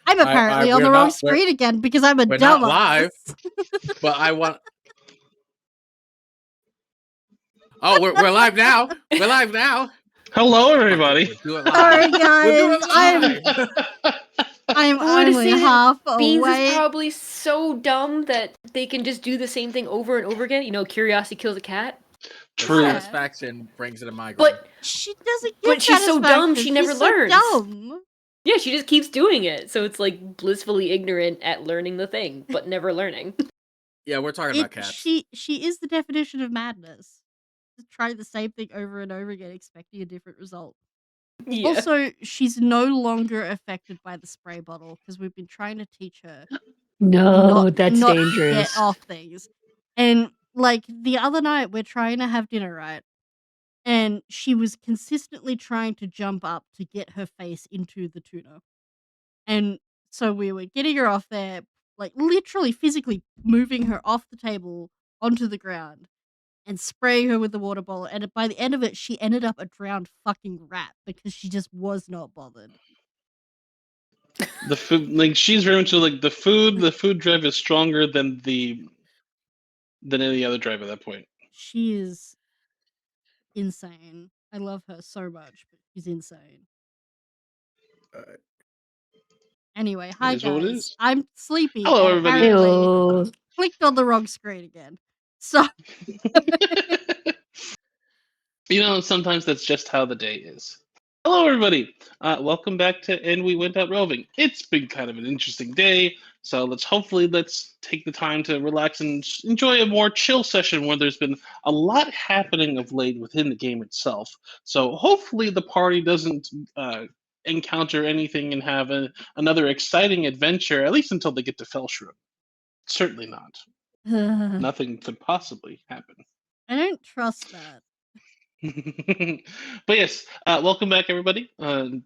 I'm apparently on the wrong screen again because I'm a dumbass. We're not live, but I want... Oh, we're live now. We're live now. Hello, everybody. Do it live. Sorry, guys. We'll do it live. I'm I want to only say half that Beans awake. is probably so dumb that they can just do the same thing over and over again. You know, curiosity kills a cat. True. Satisfaction brings it a migraine. But she doesn't get But she's so dumb, she never learns. So dumb. Yeah, she just keeps doing it. So it's like blissfully ignorant at learning the thing, but never learning. Yeah, we're talking about cats. She is the definition of madness. Just try the same thing over and over again, expecting a different result. Yeah. Also, she's no longer affected by the spray bottle because we've been trying to teach her. No, that's not dangerous. Get off things. And like the other night, we're trying to have dinner, right? And she was consistently trying to jump up to get her face into the tuna. And so we were getting her off there, like literally physically moving her off the table onto the ground and spraying her with the water bottle. And by the end of it, she ended up a drowned fucking rat because she just was not bothered. The food, like she's very much like the food drive is stronger than any other drive at that point. She is insane. I love her so much, but she's insane. Anyway, hi guys. I'm sleepy. Hello, everybody. Hello. Clicked on the wrong screen again. So you know, sometimes that's just how the day is. Hello, everybody. Welcome back to And We Went Out Roving. It's been kind of an interesting day, so let's take the time to relax and enjoy a more chill session where there's been a lot happening of late within the game itself. So hopefully the party doesn't encounter anything and have another exciting adventure, at least until they get to Felshroom. Certainly not. Nothing could possibly happen. I don't trust that. But yes, welcome back, everybody. I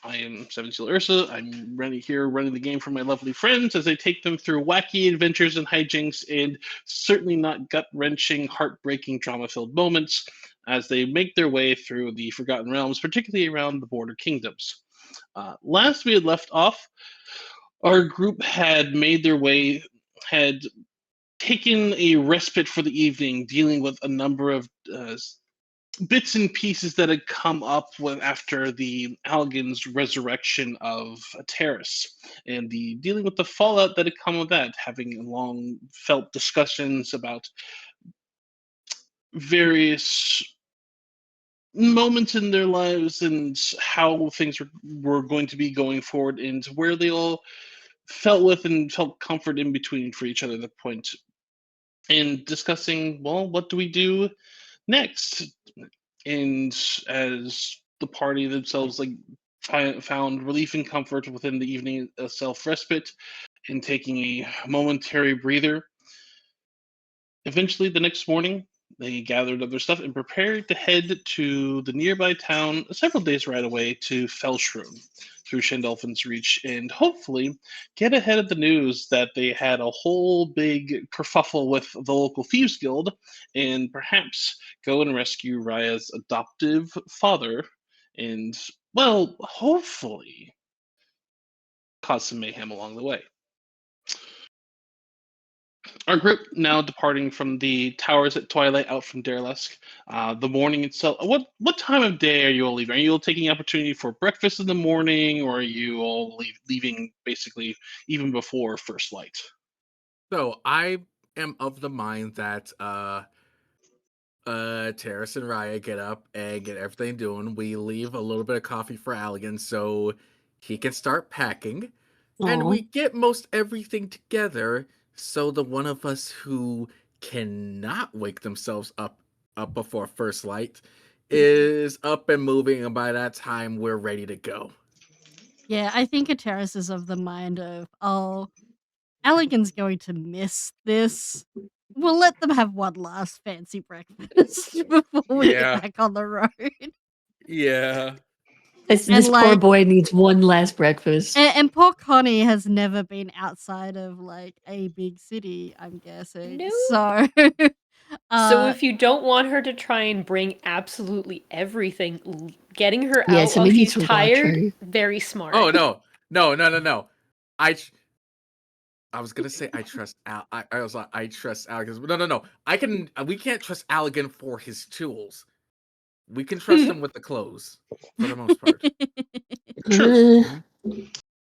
am Seven Seal Ursa. I'm running the game for my lovely friends as I take them through wacky adventures and hijinks and certainly not gut-wrenching, heartbreaking, drama-filled moments as they make their way through the Forgotten Realms, particularly around the Border Kingdoms. Last we had left off, our group had taken a respite for the evening, dealing with a number of bits and pieces that had come up after the Algon's resurrection of Terrace, and dealing with the fallout that had come with that, having long felt discussions about various moments in their lives and how things were going to be going forward, and where they all felt comfort in between for each other at that point, and discussing, well, what do we do next? And as the party themselves found relief and comfort within the evening self-respite and taking a momentary breather, eventually the next morning they gathered up their stuff and prepared to head to the nearby town several days right away to Felshroom through Shandolphin's Reach, and hopefully get ahead of the news that they had a whole big kerfuffle with the local Thieves Guild, and perhaps go and rescue Raya's adoptive father, and, well, hopefully cause some mayhem along the way. Our group now departing from the towers at twilight out from Derlesk. The morning itself. What time of day are you all leaving? Are you all taking the opportunity for breakfast in the morning, or are you all leaving basically even before first light? So I am of the mind that Terrace and Raya get up and get everything doing. We leave a little bit of coffee for Allegan so he can start packing. And we get most everything together so the one of us who cannot wake themselves up before first light is up and moving, and by that time we're ready to go. Yeah, I think Ateris is of the mind of, Allegan's going to miss this. We'll let them have one last fancy breakfast before we get back on the road. Yeah. This poor boy needs one last breakfast. And poor Connie has never been outside of, like, a big city, I'm guessing. No. So, so if you don't want her to try and bring absolutely everything, getting her out while she's tired, very smart. Oh, no. I was gonna say I trust Al. I was like I trust Allegan. No. I can. We can't trust Allegan for his tools. We can trust him with the clothes for the most part. True. Uh,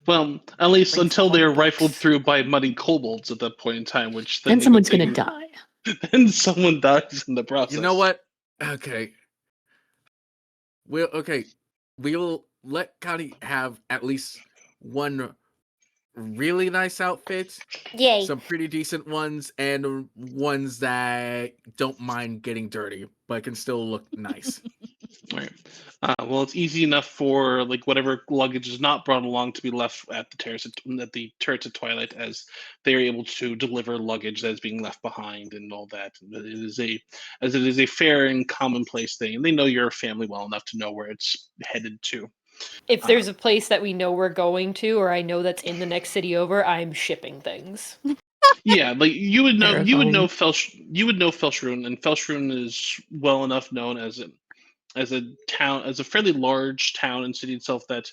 Well, at least Things until on they're rifled books. through by muddy kobolds at that point in time, which then you would someone's gonna think die. then someone dies in the You know process. what? Okay. Okay. We'll let Connie have at least one really nice outfit, Yay. some pretty decent ones, and ones that don't mind getting dirty but can still look nice. Right. Well, it's easy enough for like whatever luggage is not brought along to be left at the turrets at Twilight, as they are able to deliver luggage that is being left behind and all that. It is a fair and commonplace thing, and they know your family well enough to know where it's headed to. If there's a place that we know we're going to, or I know that's in the next city over, I'm shipping things. Yeah, like you would know Terrifying. You would know Felshrun, and Felshrun is well enough known as a town, as a fairly large town and city itself, that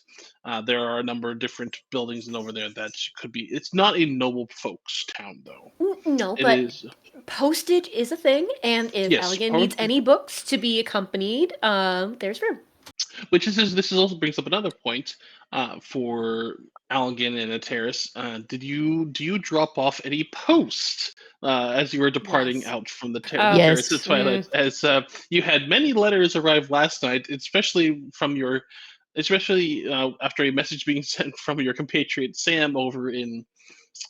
there are a number of different buildings and over there that could be. It's not a noble folks town though. No, It but is, postage is a thing, and if yes, Allegan needs any books to be accompanied, there's room. which this is also brings up another point for Allegan and Ateris. Do you drop off any post as you were departing Yes. out from the turrets of Yes. Twilight? As you had many letters arrive last night, especially from your, especially after a message being sent from your compatriot Sam over in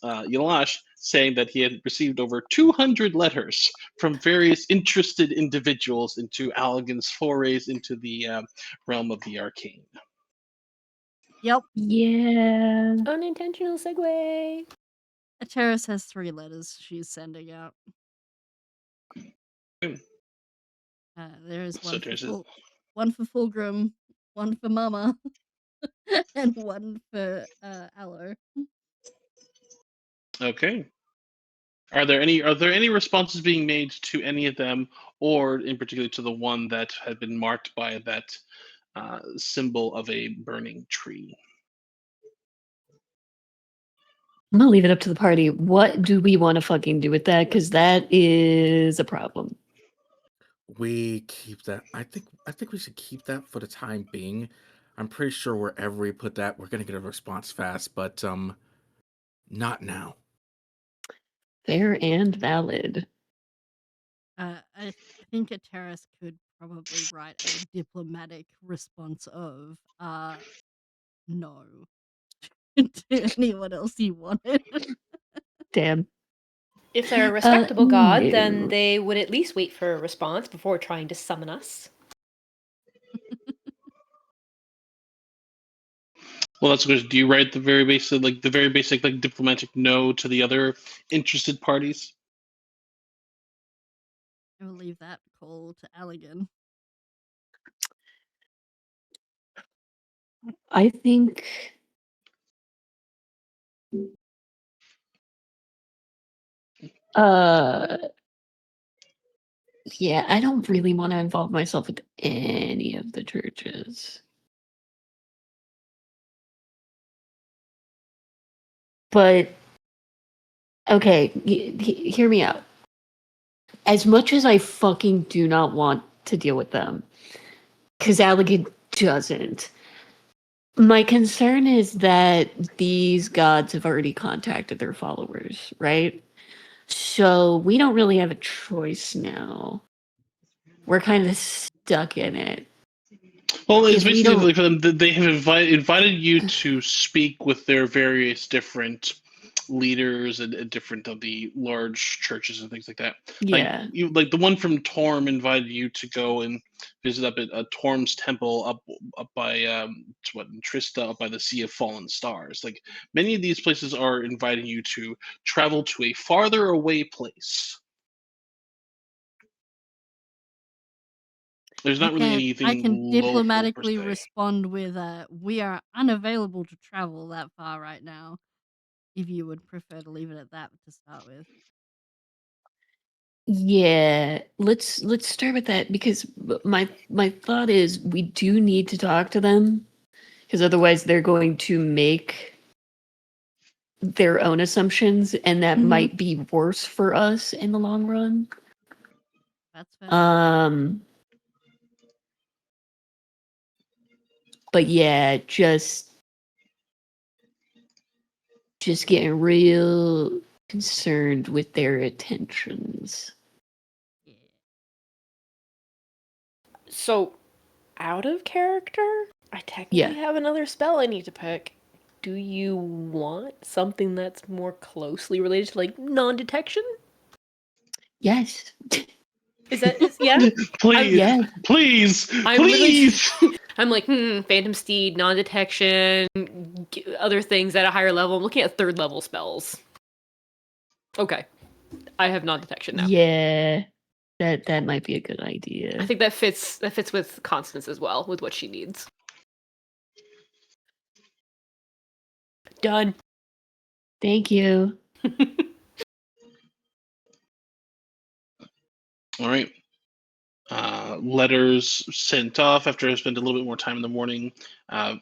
Yalash, saying that he had received over 200 letters from various interested individuals into Allegan's forays into the realm of the arcane. Yep. Yeah. Unintentional segue. Ateris has 3 letters she's sending out. There is So there's it. one for Fulgrim, one for Mama, and one for Aloe. Okay. Are there any responses being made to any of them, or in particular to the one that had been marked by that symbol of a burning tree? I'm gonna leave it up to the party. What do we want to fucking do with that? Because that is a problem. We keep that. I think we should keep that for the time being. I'm pretty sure wherever we put that, we're gonna get a response fast, but not now. Fair and valid. I think Ateris could probably write a diplomatic response of no to anyone else you wanted. Damn. If they're a respectable god, then No. they would at least wait for a response before trying to summon us. Well, that's good. Do you write the very basic, like diplomatic no to the other interested parties? I will leave that call to Allegan. I think yeah, I don't really want to involve myself with any of the churches. But okay, hear me out. As much as I fucking do not want to deal with them, because Allegan doesn't. My concern is that these gods have already contacted their followers, right? So we don't really have a choice now. We're kind of stuck in it. Well, it's If we basically don't- like for them, they have invited you to speak with their various different leaders and different of the large churches and things like that. Yeah. Like the one from Torm invited you to go and visit up at Torm's temple up by Trista, up by the Sea of Fallen Stars. Like many of these places are inviting you to travel to a farther away place. There's not really anything I can local per diplomatically se. respond with we are unavailable to travel that far right now. If you would prefer to leave it at that to start with. Yeah, let's start with that because my thought is we do need to talk to them because otherwise they're going to make their own assumptions, and that Mhm. might be worse for us in the long run. That's fair. But yeah, just getting real concerned with their attentions. Yeah. So, out of character, I technically have another spell I need to pick. Do you want something that's more closely related to like non-detection? Yes. Yeah? Please, Yeah. please, I'm please. literally I'm like, Phantom Steed, non-detection, other things at a higher level. I'm looking at 3rd level spells. Okay. I have non-detection now. Yeah. That might be a good I idea. think that fits with Constance as well, with what she needs. Done. Thank you. All right. Letters sent off after I spent a little bit more time in the morning. A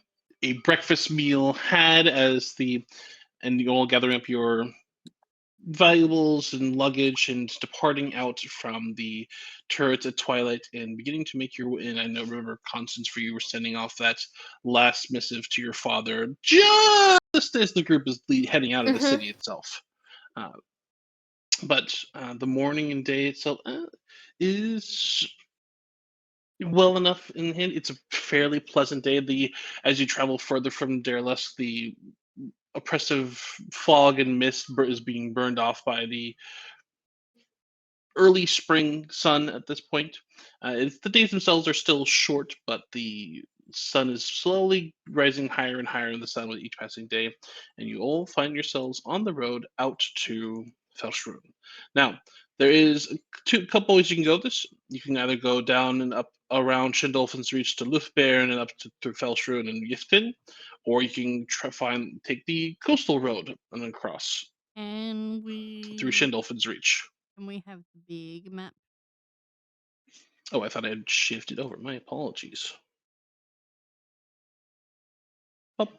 breakfast meal had and you all gathering up your valuables and luggage and departing out from the turret at twilight and beginning to make your way. And I know, remember, Constance, for you were sending off that last missive to your father just as the group is heading out of the city itself. Uh, but the morning and day itself is well enough in hand. It's a fairly pleasant day. As you travel further from Derelus, the oppressive fog and mist is being burned off by the early spring sun at this point. The days themselves are still short, but the sun is slowly rising higher and higher in the sun with each passing day, and you all find yourselves on the road out to Felshroon. Now, there is a couple ways you can go this. You can either go down and up around Shendolfin's Reach to Luthbairn and up through Felshroon and Yiftin, or you can take the coastal road and then cross And through Shendolfin's Reach. we have the big map. Oh, I thought I had shifted over. My apologies. Up.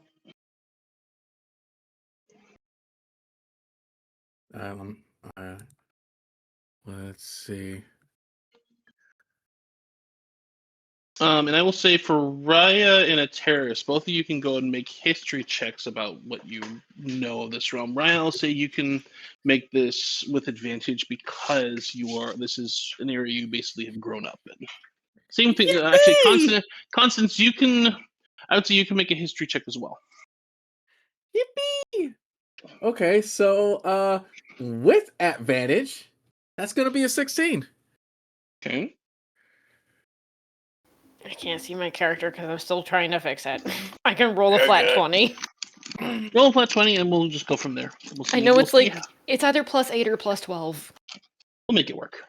Uh, let's see. And I will say for Raya and Ateris, both of you can go and make history checks about what you know of this realm. Raya, I'll say you can make this with advantage because this is an area you basically have grown up in. Same thing, actually, Yippee! Constance, I would say you can make a history check as well. Yippee! Okay, so with advantage, that's gonna be a 16. Okay. I can't see my character because I'm still trying to fix it. I can roll a flat 20. Roll a flat 20 and we'll just go from there. We'll see, I know we'll it's see like, how- it's either +8 or +12. we'll make it work.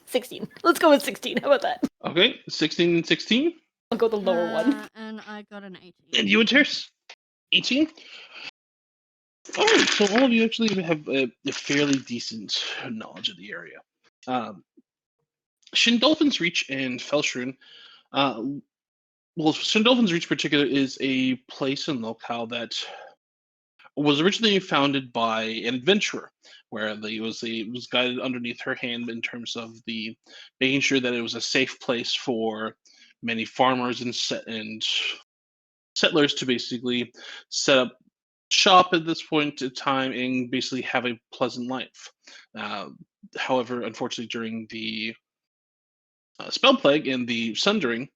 16. Let's go with 16. How about that? Okay, 16 and 16. I'll go with the lower one. And I got an 18. And you and Teris? 18? All right, so all of you actually have a fairly decent knowledge of the area. Shendolfin's Reach and Felshroon, Shendolfin's Reach in particular is a place and locale that was originally founded by an adventurer, where it was guided underneath her hand in terms of the making sure that it was a safe place for many farmers and settlers to basically set up shop at this point in time and basically have a pleasant life. However, unfortunately, during the spell plague and the sundering,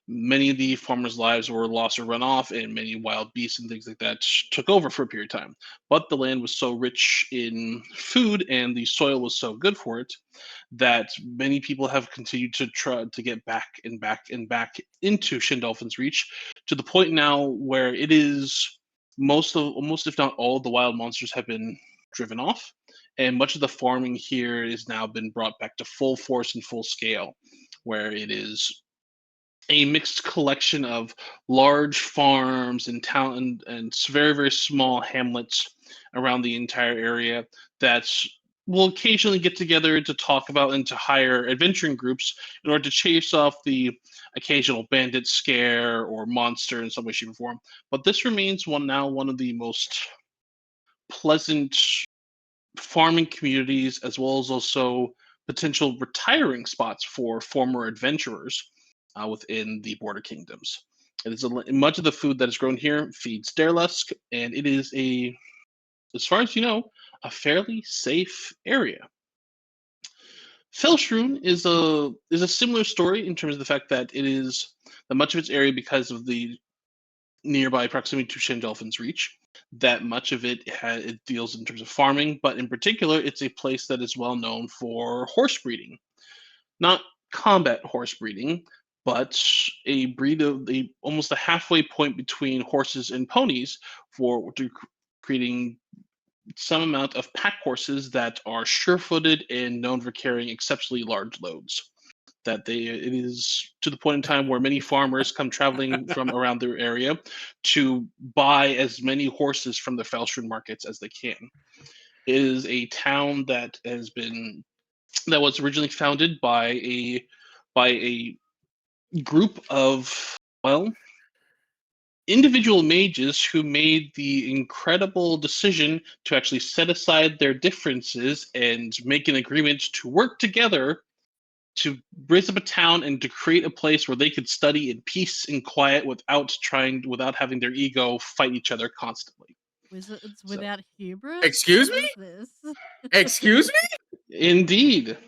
many of the farmers' lives were lost or run off, and many wild beasts and things like that took over for a period of time. But the land was so rich in food and the soil was so good for it that many people have continued to try to get back and back and back into Shendolfin's Reach to the point now where it is most if not all of the wild monsters have been driven off, and much of the farming here has now been brought back to full force and full scale, where it is a mixed collection of large farms and town and very very small hamlets around the entire area that will occasionally get together to talk about and to hire adventuring groups in order to chase off the occasional bandit scare or monster in some way, shape, or form. But this remains one of the most pleasant farming communities, as well as also potential retiring spots for former adventurers within the Border Kingdoms. It is much of the food that is grown here feeds Derlusk, and it is as far as you know, a fairly safe area. Felshroon is a similar story in terms of the fact that it is that much of its area, because of the nearby proximity to Shandolphin's Reach, that much of it deals in terms of farming, but in particular, it's a place that is well known for horse breeding. Not combat horse breeding, but a breed of almost a halfway point between horses and ponies creating some amount of pack horses that are sure-footed and known for carrying exceptionally large loads. It is to the point in time where many farmers come traveling from around their area to buy as many horses from the Felshroon markets as they can. It is a town that was originally founded by a group of, well, individual mages who made the incredible decision to actually set aside their differences and make an agreement to work together to raise up a town and to create a place where they could study in peace and quiet without having their ego fight each other constantly. Wizards So, without hubris? Excuse What me? is this? Excuse me? indeed.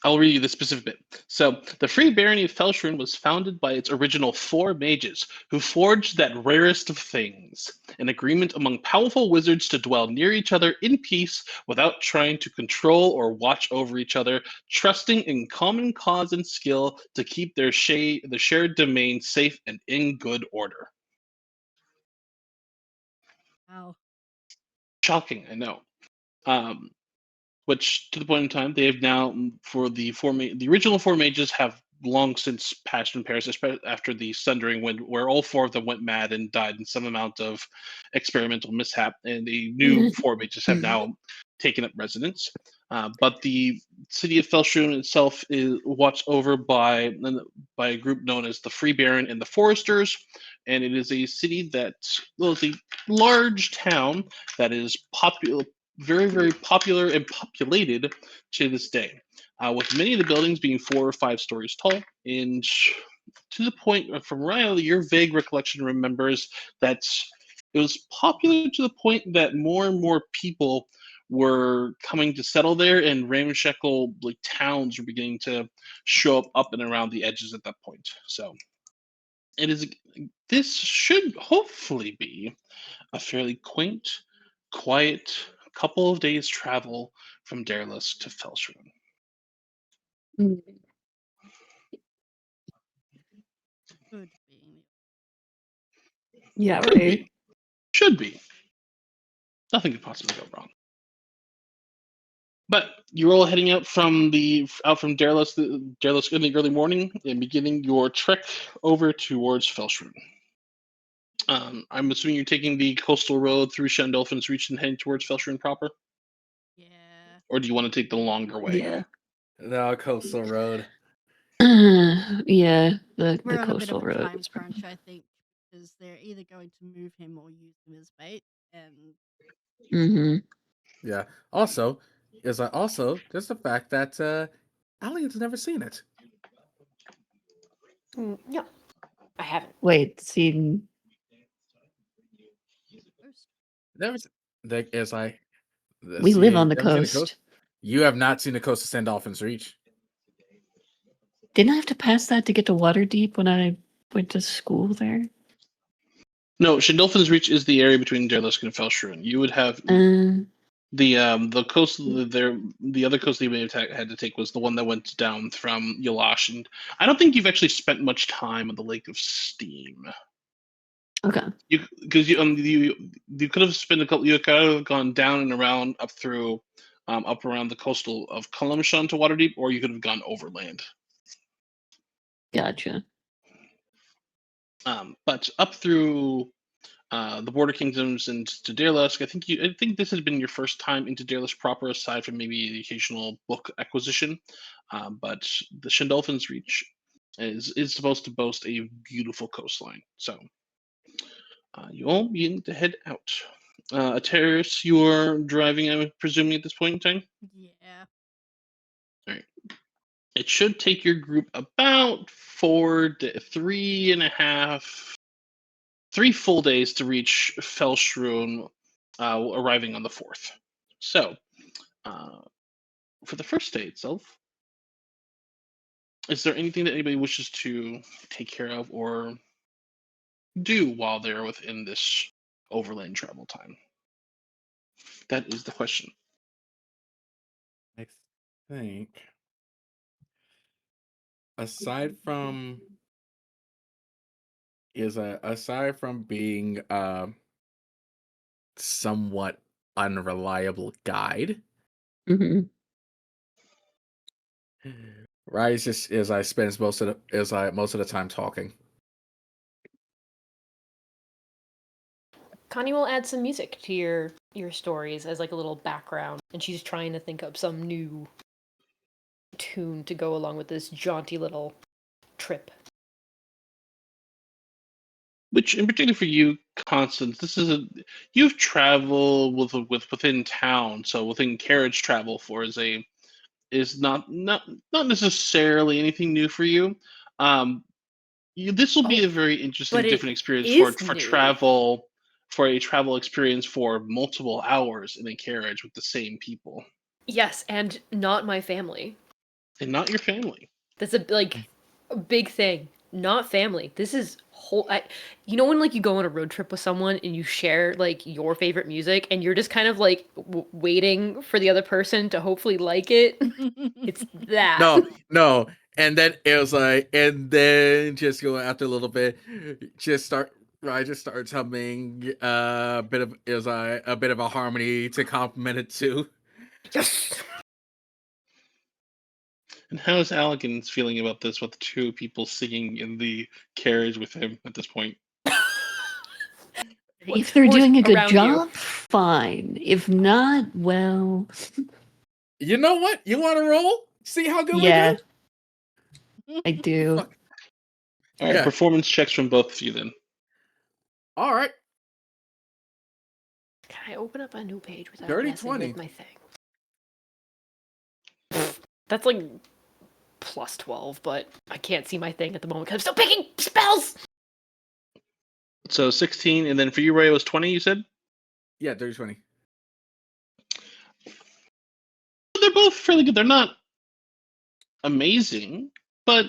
I'll read you the specific bit. So, the Free Barony of Felshroon was founded by its original 4 mages, who forged that rarest of things, an agreement among powerful wizards to dwell near each other in peace without trying to control or watch over each other, trusting in common cause and skill to keep the shared domain safe and in good order. Wow. Shocking, I know. Which, to the point in time, they have now, for the original 4 mages have long since passed in Paris, especially after the Sundering, where all 4 of them went mad and died in some amount of experimental mishap, and the new 4 mages have now taken up residence. But the city of Felshroon itself is watched over by a group known as the Free Baron and the Foresters, and it is a city it's a large town that is very, very popular and populated to this day, with many of the buildings being 4 or 5 stories tall. And to the point, from Riley, your vague recollection remembers that it was popular to the point that more and more people were coming to settle there, and ramshackle towns were beginning to show up and around the edges at that point. So this should hopefully be a fairly quaint, quiet couple of days' travel from Derlusk to Felshroon. Could be. Yeah, Could right. be. Should be. Nothing could possibly go wrong. But you're all heading out from Derlusk in the early morning and beginning your trek over towards Felshroon. I'm assuming you're taking the coastal road through Shandolphin's Reach and heading towards Felshroon proper? Yeah. Or do you want to take the longer way? Yeah. No, coastal road. Yeah, the We're on a bit coastal of a road. time crunch, I think, because they're either going to move him or use him as bait. And Mm-hmm. Yeah. Also, there's the fact that Allian's never seen it. Yeah, I haven't. Wait, see, Never. Like, as I we live on the never seen the coast. You have not seen the coast of Sandolphin's Reach. Didn't I have to pass that to get to Waterdeep when I went to school there? No, Shandolphin's Reach is the area between Derlusk and Felshroon. You would have the coast the other coast that you may have had to take was the one that went down from Yalash, and I don't think you've actually spent much time on the Lake of Steam. Okay. You could have spent you could have gone down and around up through up around the coastal of Kalamshan to Waterdeep, or you could have gone overland. Gotcha. But up through the Border Kingdoms and to Darelusk. I think this has been your first time into Darelusk proper, aside from maybe the occasional book acquisition. But the Shandolphin's Reach is supposed to boast a beautiful coastline. So you all begin to head out. A terrace you are driving, I'm presuming, at this point in time? Yeah. All right. It should take your group about 3 full days to reach Felshroon, arriving on the 4th. So, for the first day itself, is there anything that anybody wishes to take care of or do while they're within this overland travel time? That is the question. I think aside from aside from being somewhat unreliable guide, Hmm. right? Just as I spends most of the time talking. Connie will add some music to your stories as like a little background, and she's trying to think up some new tune to go along with this jaunty little trip. Which, in particular for you, Constance, you've traveled within town, so within carriage travel is not necessarily anything new for you. This will be Oh, a very interesting, but it different experience is for new. travel, for a travel experience for multiple hours in a carriage with the same people Yes, and not my family. and not your family. That's a big thing. Not family. This is you know when like you go on a road trip with someone and you share like your favorite music and you're just kind of like waiting for the other person to hopefully like it. It's that. No. And then it was like, and then just go after a little bit, just starts humming a bit of a bit of a harmony to complement it too. Yes. And how is Allegan's feeling about this with two people singing in the carriage with him at this point? If they're Or doing a good around you. job, fine. If not, well, You know what? You want to roll? See how good we're yeah, doing? I do. Fuck. All right, Yeah. performance checks from both of you then. All right. Can I open up a new page without Dirty messing 20. with my thing? That's like plus 12, but I can't see my thing at the moment because I'm still picking spells! So 16, and then for you, Ray, it was 20, you said? Yeah, dirty 20. They're both fairly good. They're not amazing, but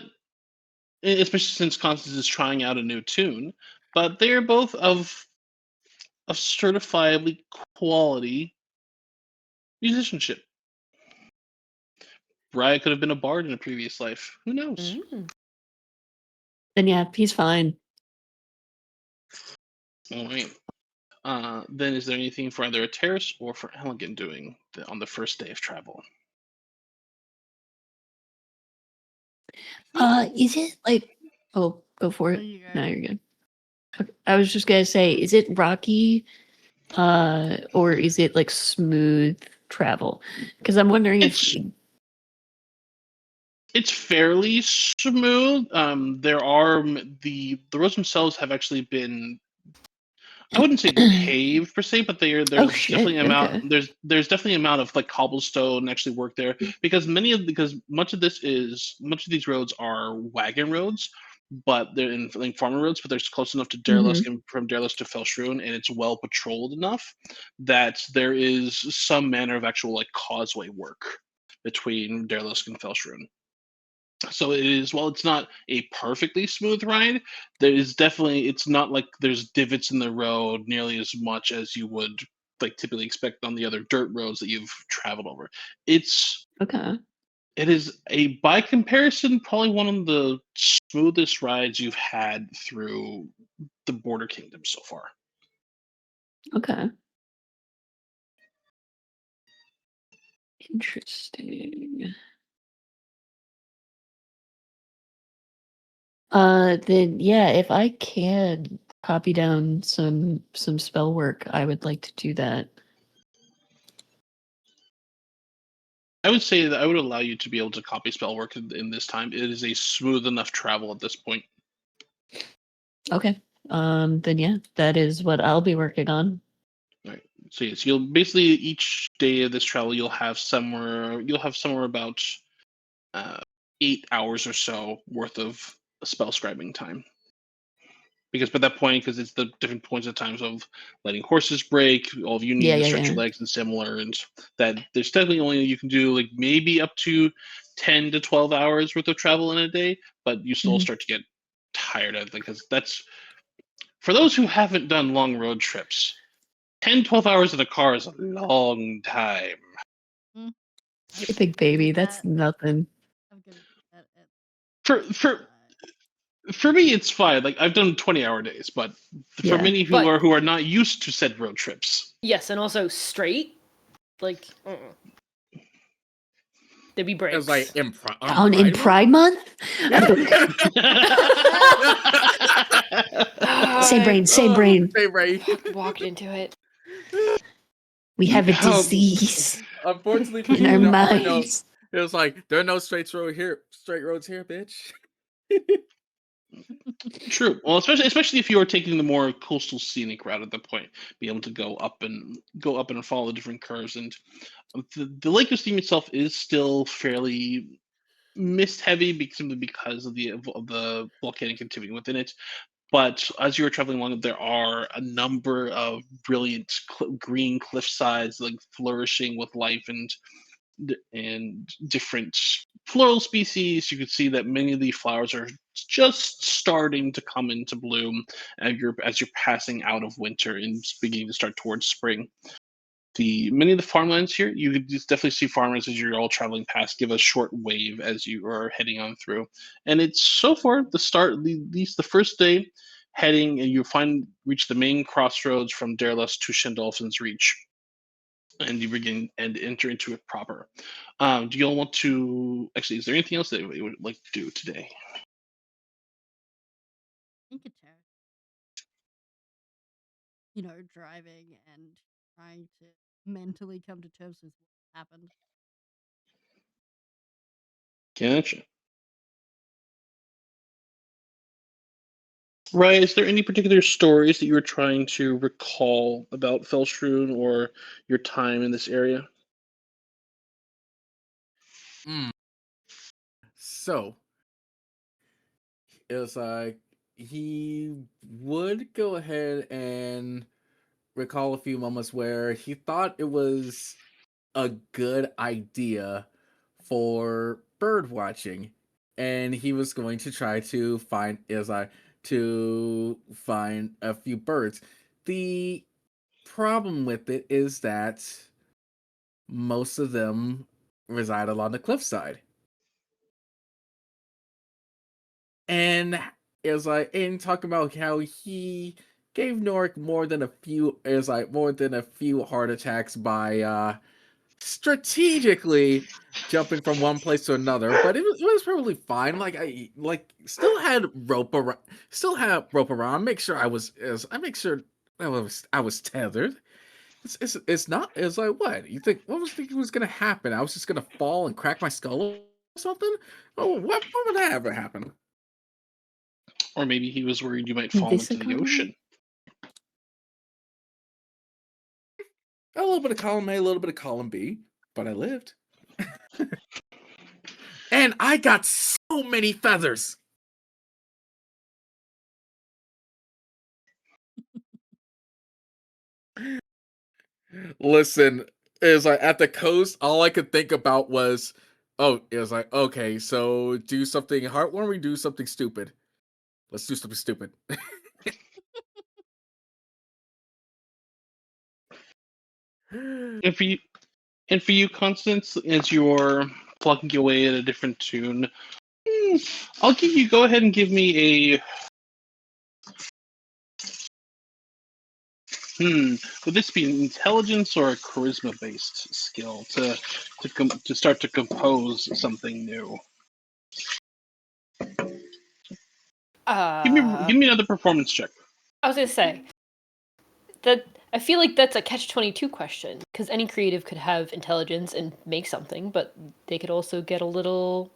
especially since Constance is trying out a new tune, but they're both of certifiably quality musicianship. Raya could have been a bard in a previous life. Who knows? Mm. Then yeah, he's fine. All right. Then is there anything for either a Terrace or for Elegant doing on the first day of travel? Is it like? Oh, go for There it. you go. No, you're good. Okay. I was just gonna say, is it rocky, or is it like smooth travel? Because I'm wondering if. It's fairly smooth. There are the roads themselves have actually been, I wouldn't say paved per se, but there's Oh definitely shit! an Okay. amount there's definitely an amount of like cobblestone actually work there because much of these roads are wagon roads, but they're in like farmer roads, but they're close enough to Hmm. Derelisk and from Derelisk to Felshroon, and it's well patrolled enough that there is some manner of actual like causeway work between Derelisk and Felshroon. So it is, while it's not a perfectly smooth ride, there is definitely, it's not like there's divots in the road nearly as much as you would like typically expect on the other dirt roads that you've traveled over. It's Okay. it is a, by comparison, probably one of the smoothest rides you've had through the Border Kingdom so far. Okay. Interesting. Then yeah, if I can copy down some spell work, I would like to do that. I would say that I would allow you to be able to copy spell work in this time. It is a smooth enough travel at this point. Okay. Then yeah, that is what I'll be working on. All right. So yes, you'll basically each day of this travel you'll have somewhere about 8 hours or so worth of spell scribing time. Because by that point, because it's the different points of times of letting horses break, all of you need to stretch your legs and similar, and that there's definitely only you can do like maybe up to 10 to 12 hours worth of travel in a day, but you still start to get tired of it because that's for those who haven't done long road trips. 10, 12 hours in a car is a long time. Mm. I think, baby, that's nothing. I'm gonna do that at For me, it's fine. Like I've done 20-hour days, but for many who are not used to said road trips. Yes, and also straight, like there'd be breaks. It was like in Pride Month? Same brain. Same brain. Walked into it. We have a disease. Unfortunately, in our minds. It was like there are no straight roads here, bitch. True. Well, especially if you are taking the more coastal scenic route at the point, be able to go up and follow the different curves. And the Lake of Steam itself is still fairly mist heavy simply because of the volcanic activity within it. But as you are traveling along, there are a number of brilliant green cliff sides, like flourishing with life and different floral species. You can see that many of the flowers are just starting to come into bloom as you're passing out of winter and beginning to start towards spring. Many of the farmlands here, you could just definitely see farmers as you're all traveling past give a short wave as you are heading on through. And it's so far the start, at least the first day, heading and you reach the main crossroads from Dareless to Shendolphin's Reach. And you begin and enter into it proper. Do you all want to actually? Is there anything else that you would like to do today? I think it's driving and trying to mentally come to terms with what happened. Gotcha. Right. Is there any particular stories that you were trying to recall about Felstrun or your time in this area? So it was like he would go ahead and recall a few moments where he thought it was a good idea for bird watching, and he was going to try to find a few birds. The problem with it is that most of them reside along the cliffside. And it was like, and talking about how he gave Norik more than a few heart attacks by strategically jumping from one place to another, but it was probably fine. Like I still had rope around. Make sure I was tethered. It's not. It's like, what you think? What was thinking was gonna happen? I was just gonna fall and crack my skull or something. Oh, what would that ever happen? Or maybe he was worried you might fall into the ocean. A little bit of column A, a little bit of column B, but I lived. And I got so many feathers. Listen, it was like at the coast, all I could think about was, it was like, okay, so do something heartwarming, do something stupid. Let's do something stupid. And for you, Constance, as you're plugging away at a different tune, I'll give you. Go ahead and give me a. Would this be an intelligence or a charisma-based skill to start to compose something new? Give me another performance check. I was gonna say that I feel like that's a catch-22 question because any creative could have intelligence and make something, but they could also get a little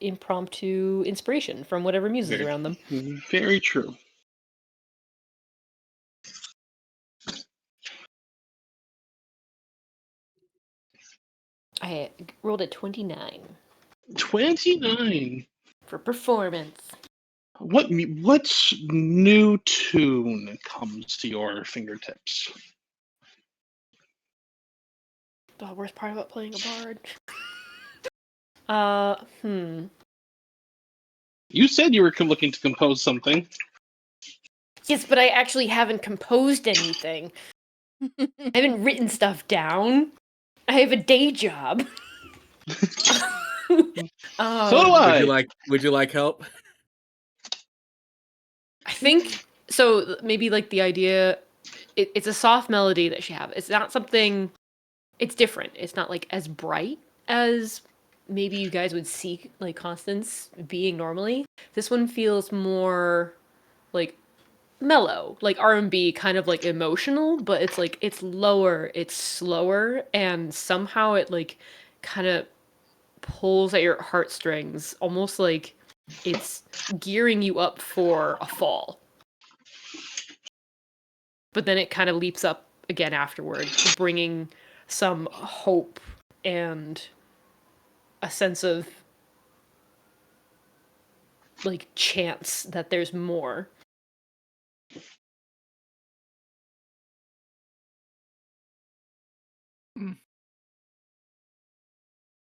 impromptu inspiration from whatever muse is Very, around them. very true. I rolled a 29 29. for performance. What new tune comes to your fingertips? The worst part about playing a bard. You said you were looking to compose something. Yes, but I actually haven't composed anything. I haven't written stuff down. I have a day job. So do Would I. you like help? I think so. Maybe like the idea, it's a soft melody that she have. It's not something. It's different. It's not like as bright as maybe you guys would see like Constance being normally. This one feels more like mellow, like R&B, kind of like emotional, but it's like it's lower, it's slower, and somehow it like kind of pulls at your heartstrings, almost like it's gearing you up for a fall. But then it kind of leaps up again afterward, bringing some hope and a sense of like chance that there's more.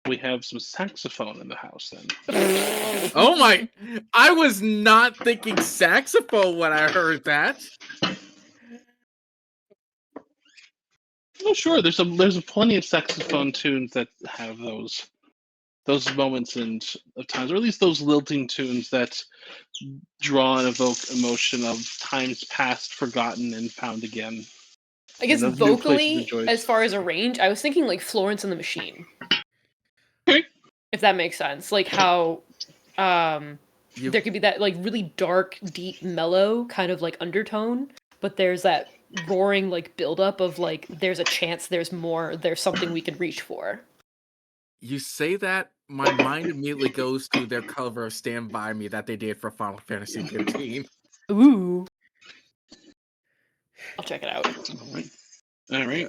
We have some saxophone in the house then. Oh my! I was not thinking saxophone when I heard that. Oh, sure. There's plenty of saxophone tunes that have those moments and of times, or at least those lilting tunes that draw and evoke emotion of times past, forgotten, and found again. I And guess those new places and vocally, joys. as far as a range, I was thinking like Florence and the Machine. Okay. If that makes sense. Like how You there could be that like really dark, deep, mellow kind of like undertone, but there's that roaring like buildup of like there's a chance there's more, there's something we can reach for. you say that, my mind immediately goes to their cover of "Stand By Me" that they did for Final Fantasy 15. Ooh. I'll check it out. All right. Yeah.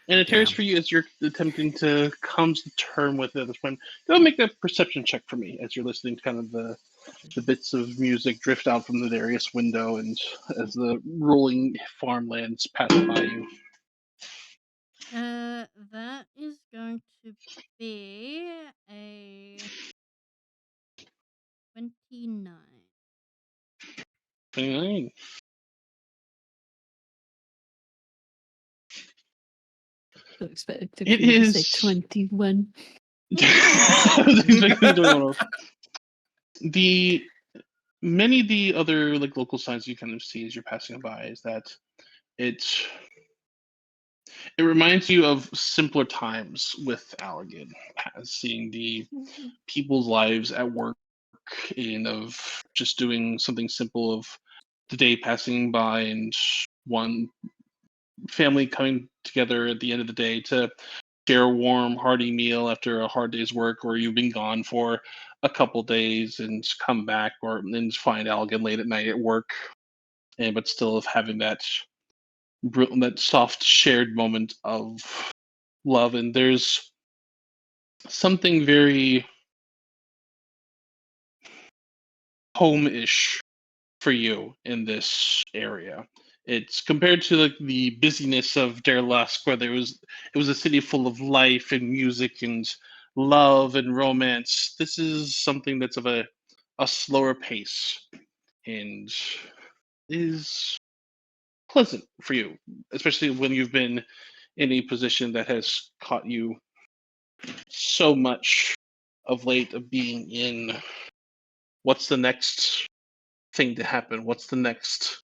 And it tears Yeah. for you as you're attempting to come to term with it at this point. Go make a perception check for me as you're listening to kind of the bits of music drift out from the various window and as the rolling farmlands pass by you. That is going to be a 29. 29. I expected It for you to say is. 21. I was expecting 21. The many of the other like local signs you kind of see as you're passing by is that it's it reminds you of simpler times with Allegan, as seeing the people's lives at work and of just doing something simple of the day passing by and one family coming together at the end of the day to share a warm, hearty meal after a hard day's work, or you've been gone for a couple days and come back, or then find Allegan late at night at work, and but still of having that soft shared moment of love. And there's something very home-ish for you in this area. It's compared to like the busyness of Der Lusk, where it was a city full of life and music and love and romance. This is something that's of a slower pace and is pleasant for you, especially when you've been in a position that has caught you so much of late of being in what's the next thing to happen? What's the next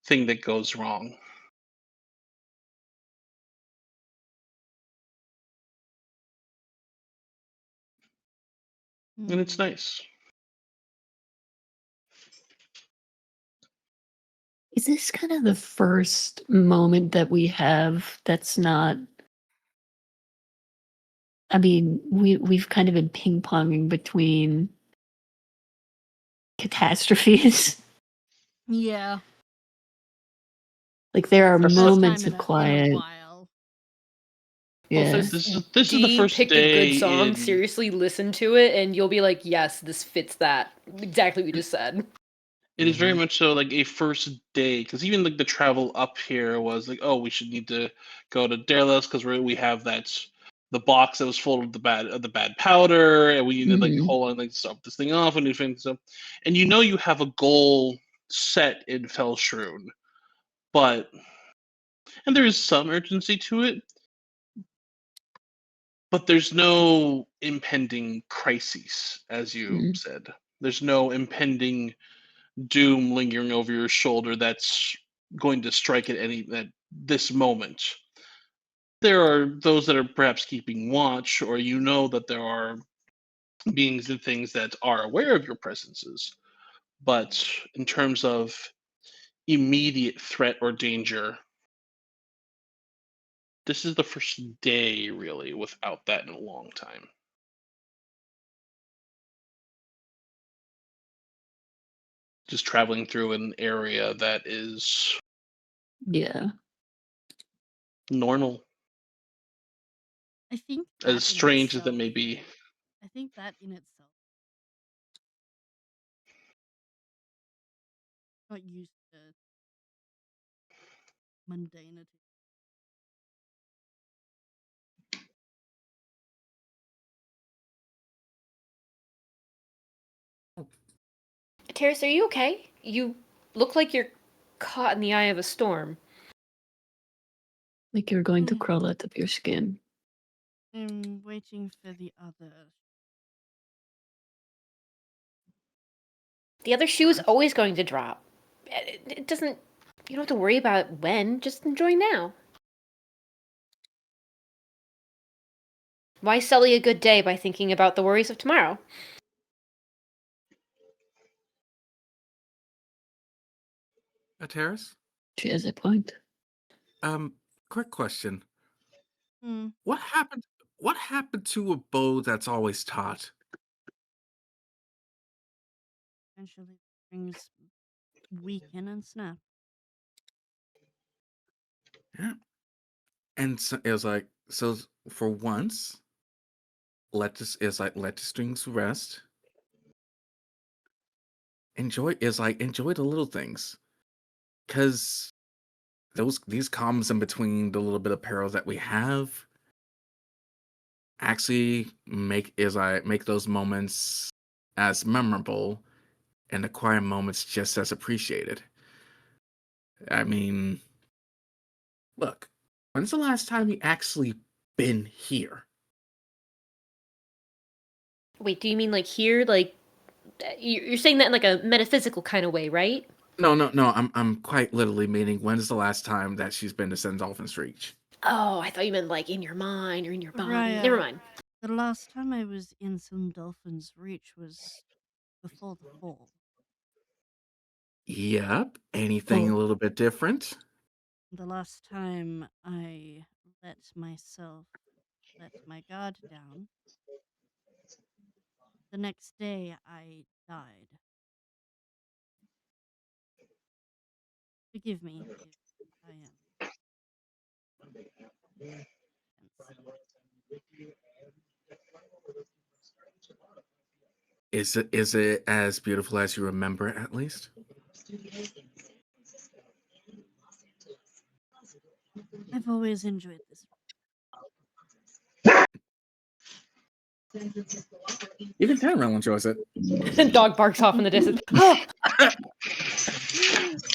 thing that goes wrong? And it's Hmm. nice. Is this kind of the first moment that we have that's not? I mean, we've kind of been ping-ponging between catastrophes. Yeah. Like there are First moments time of in a quiet. while. Yeah. Also, This is the D first picked a day good song. in. Seriously, listen to it, and you'll be like, "Yes, this fits that exactly what you just said." It is very much so like a first day, because even like the travel up here was like, oh, we should need to go to Dareless because we have the box that was full of the bad powder, and we need to like Mhm. hold on, like stop this thing off and do things up. And you know you have a goal set in Felshroon, and there is some urgency to it, but there's no impending crises, as you Mhm. said. There's no impending doom lingering over your shoulder that's going to strike at this moment. There are those that are perhaps keeping watch, or you know that there are beings and things that are aware of your presences. But in terms of immediate threat or danger, this is the first day really without that in a long time. Just traveling through an area that is Yeah. normal, I think as that in strange as it itself. may be. I think that in itself. Not used to mundanity. Terrace, are you okay? You look like you're caught in the eye of a storm. Like you're going to Mm. crawl out of your skin. I'm waiting for the other. The other shoe is always going to drop. It doesn't. You don't have to worry about when. Just enjoy now. Why sully a good day by thinking about the worries of tomorrow? Terrace? She has a point. Quick question. Hmm. What happened? What happened to a bow that's always taut? Eventually, things weaken and snap. Yeah. And so it was like, so for once, let the strings rest. Enjoy the little things, because these comms in between the little bit of peril that we have actually make those moments as memorable and the quiet moments just as appreciated. I mean, look, when's the last time you actually been here? Wait, do you mean like here? Like you're saying that in like a metaphysical kind of way, right? No, no, no. I'm quite literally meaning when's the last time that she's been to Sendolphin's Reach? Oh, I thought you meant like in your mind or in your body. Raya, Never mind. the last time I was in some Dolphin's Reach was before the fall. Yep. Anything a Oh. little bit different? The last time I let my guard down, the next day I died. Forgive me if I am tense. Is it as beautiful as you remember it, at least? I've always enjoyed this. Even Tannerel enjoys it. Dog barks off in the distance. Oh,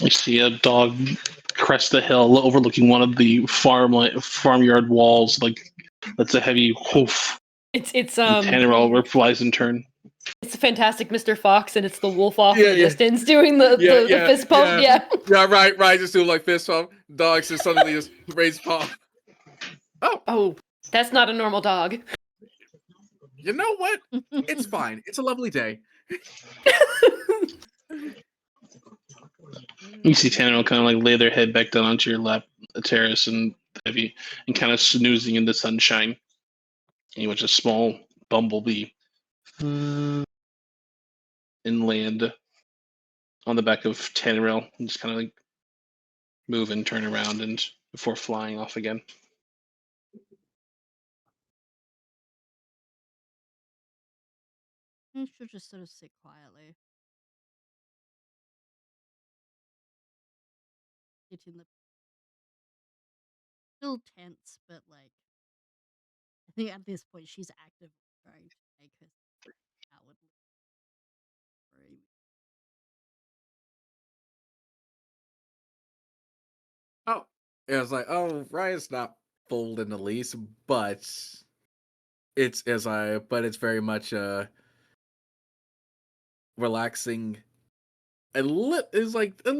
You see a dog crest the hill overlooking one of the farmyard walls, like that's a heavy hoof. it's Tannerel flies in turn. it's a fantastic Mr. Fox, and it's the wolf off in Yeah, the yeah. distance doing the fist pump. Yeah. Yeah, right. Just do like fist pump. Dogs just suddenly just raise paw. Oh, Oh, that's not a normal dog. you know what? It's fine. It's a lovely day. You see Tanner will kind of like lay their head back down onto your lap, Terrace, and heavy, and kind of snoozing in the sunshine. And you watch a small bumblebee and land on the back of Tanneril and just kind of like move and turn around and before flying off again. You should just sort of sit quietly. Sit in the still tense, but like I think at this point she's actively trying to make her outwardly free. Oh, it was like, oh, Ryan's not fooled in the least, but it's very much relaxing. It's like a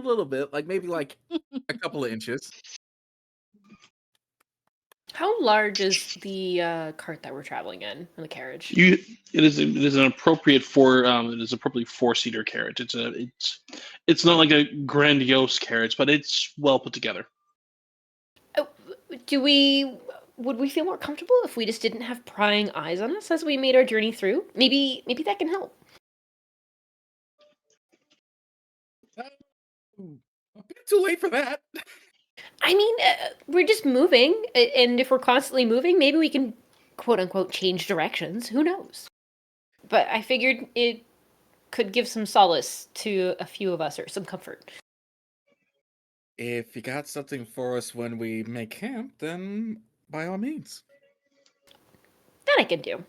little bit, like maybe like a couple of inches. How large is the cart that we're traveling in the carriage? It is an appropriate appropriately 4-seater carriage. It's not like a grandiose carriage, but it's well put together. Oh, would we feel more comfortable if we just didn't have prying eyes on us as we made our journey through? Maybe that can help. A bit too late for that. I mean, we're just moving, and if we're constantly moving, maybe we can, quote unquote, change directions. Who knows? But I figured it could give some solace to a few of us, or some comfort. If you got something for us when we make camp, then by all means. That I can do.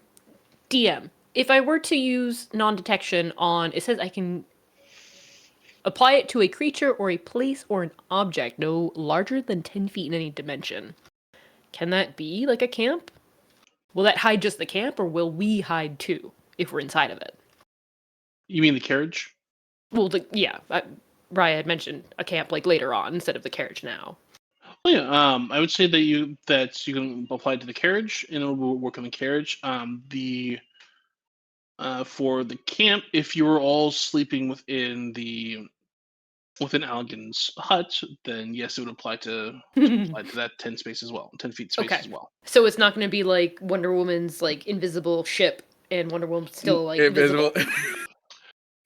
DM. If I were to use non-detection on, it says I can apply it to a creature or a place or an object no larger than 10 feet in any dimension. Can that be like a camp? Will that hide just the camp, or will we hide too if we're inside of it? You mean the carriage? Well, Raya had mentioned a camp like later on instead of the carriage now. Oh yeah, I would say that you can apply it to the carriage, and it will work on the carriage. For the camp, if you were all sleeping within Algin's hut, then yes, it would apply to that 10 space as well, 10 feet space Okay. as well. So it's not going to be like Wonder Woman's like invisible ship, and Wonder Woman's still like invisible.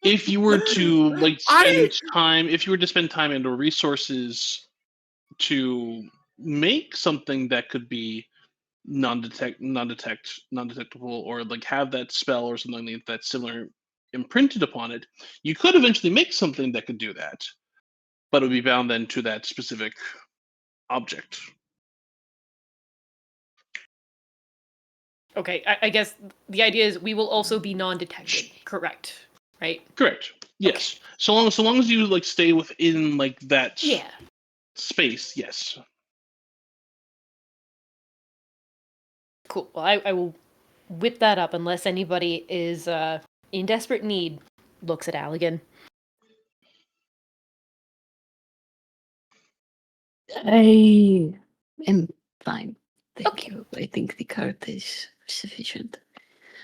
If you were to like if you were to spend time and or resources to make something that could be non-detectable, or like have that spell or something that's similar imprinted upon it, you could eventually make something that could do that, but it would be bound then to that specific object. Okay, I guess the idea is we will also be non-detected, correct? Right? Correct. Yes. Okay. So long as you like stay within like that space, yes. Cool. Well, I will whip that up unless anybody is in desperate need. Looks at Allegan. I am fine. Thank you. I think the cart is sufficient.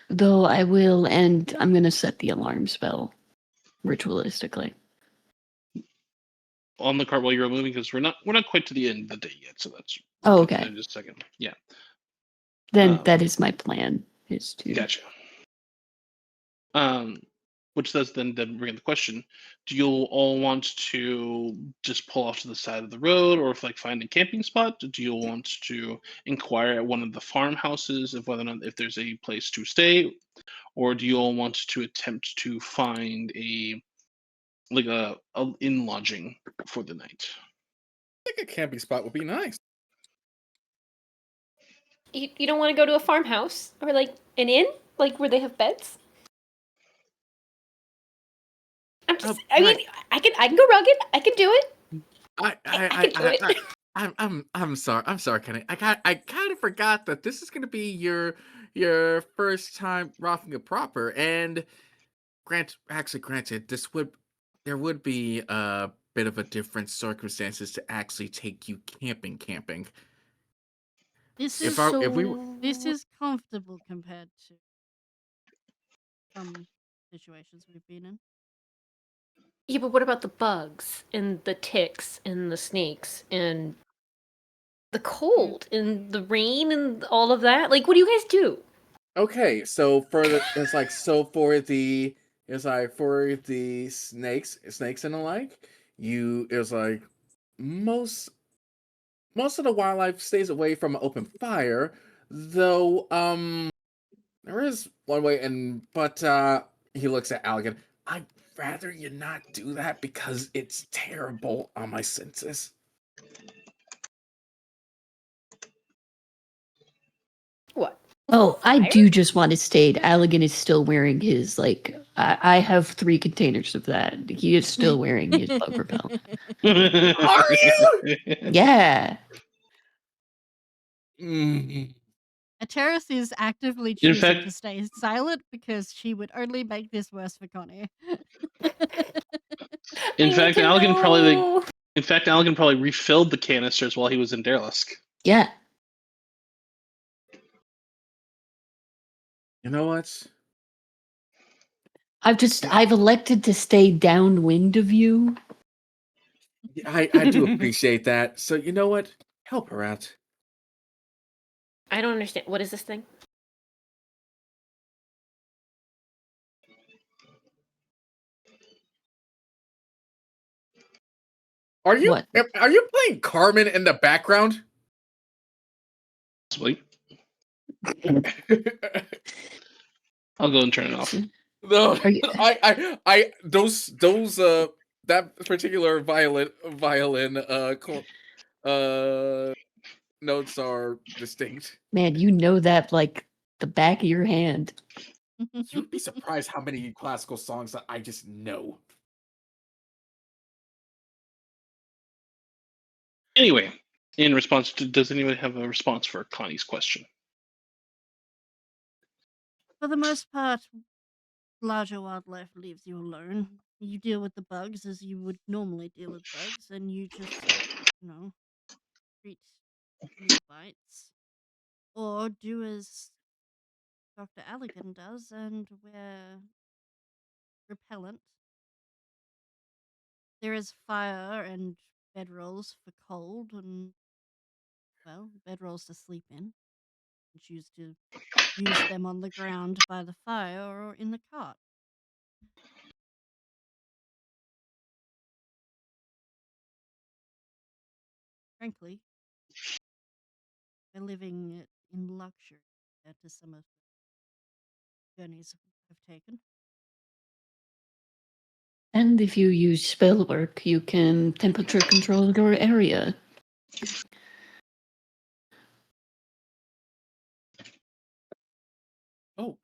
Though I will, and I'm going to set the alarm spell ritualistically. On the cart while you're moving, because we're not quite to the end of the day yet, so that's okay. In just a second. Yeah. Then that is my plan. Is to gotcha. Which does then bring in the question: do you all want to just pull off to the side of the road, or if like find a camping spot? Do you want to inquire at one of the farmhouses of whether or not if there's a place to stay, or do you all want to attempt to find a inn lodging for the night? I think a camping spot would be nice. You don't want to go to a farmhouse or like an inn, like where they have beds? I mean, I can go rugged. I can do it. I can do it. I'm sorry, Kenny. I kind of forgot that this is gonna be your first time rocking a proper, and granted, there would be a bit of a different circumstances to actually take you camping. This If we this is comfortable compared to some situations we've been in. Yeah, but what about the bugs and the ticks and the snakes and the cold and the rain and all of that? Like, what do you guys do? Okay, so for the for the snakes and the like, it's like most most of the wildlife stays away from open fire, though there is one way, but he looks at Alligan. I'd rather you not do that because it's terrible on my senses. What? Oh, I Fire? do just want to state Allegan is still wearing his, like, I have 3 containers of that. He is still wearing his bug repellent. Are you? Yeah. Mm. Ateris is actively In choosing fact- to stay silent because she would only make this worse for Connie. In fact, Alligan probably know. refilled the canisters while he was in Derelisk. Yeah. You know what? I've elected to stay downwind of you. I do appreciate that. So you know what? Help her out. I don't understand. What is this thing? Are you What? playing Carmen in the background? Sweet. I'll go and turn it off. No, Are you- I those that particular violin notes are distinct. Man, you know that like the back of your hand. You'd be surprised how many classical songs that I just know. Anyway, in response to, does anybody have a response for Connie's question? For the most part, larger wildlife leaves you alone. You deal with the bugs as you would normally deal with bugs, and you just, treat neophytes. Or do as Dr. Allegan does and wear repellent. There is fire and bedrolls for cold, and, well, bedrolls to sleep in. You choose to use them on the ground by the fire or in the cart. Frankly, we're living it in luxury compared to some of the journeys I've taken. And if you use spell work, you can temperature control your area. Oh,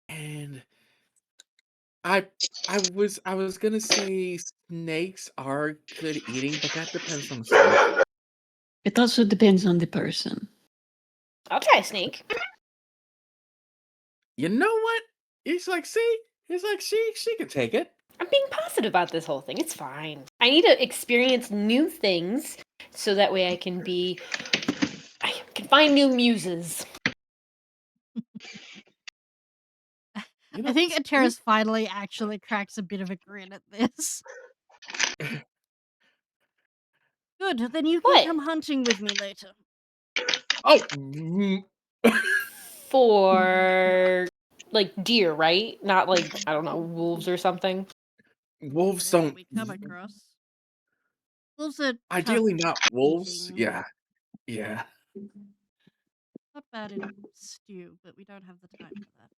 and I was gonna say snakes are good eating, but that depends on the snake. It also depends on the person. I'll try a snake. You know what? He's like she can take it. I'm being positive about this whole thing. It's fine. I need to experience new things so that way I can find new muses. You know, I think snake- Ateris finally actually cracks a bit of a grin at this. Good, then you can What? come hunting with me later. Oh, For like deer, right? Not like, I don't know, wolves or something. wolves Whatever don't. we come across. Wolves are Ideally, tough not wolves. eating. Yeah, yeah. Not bad in stew, but we don't have the time for that.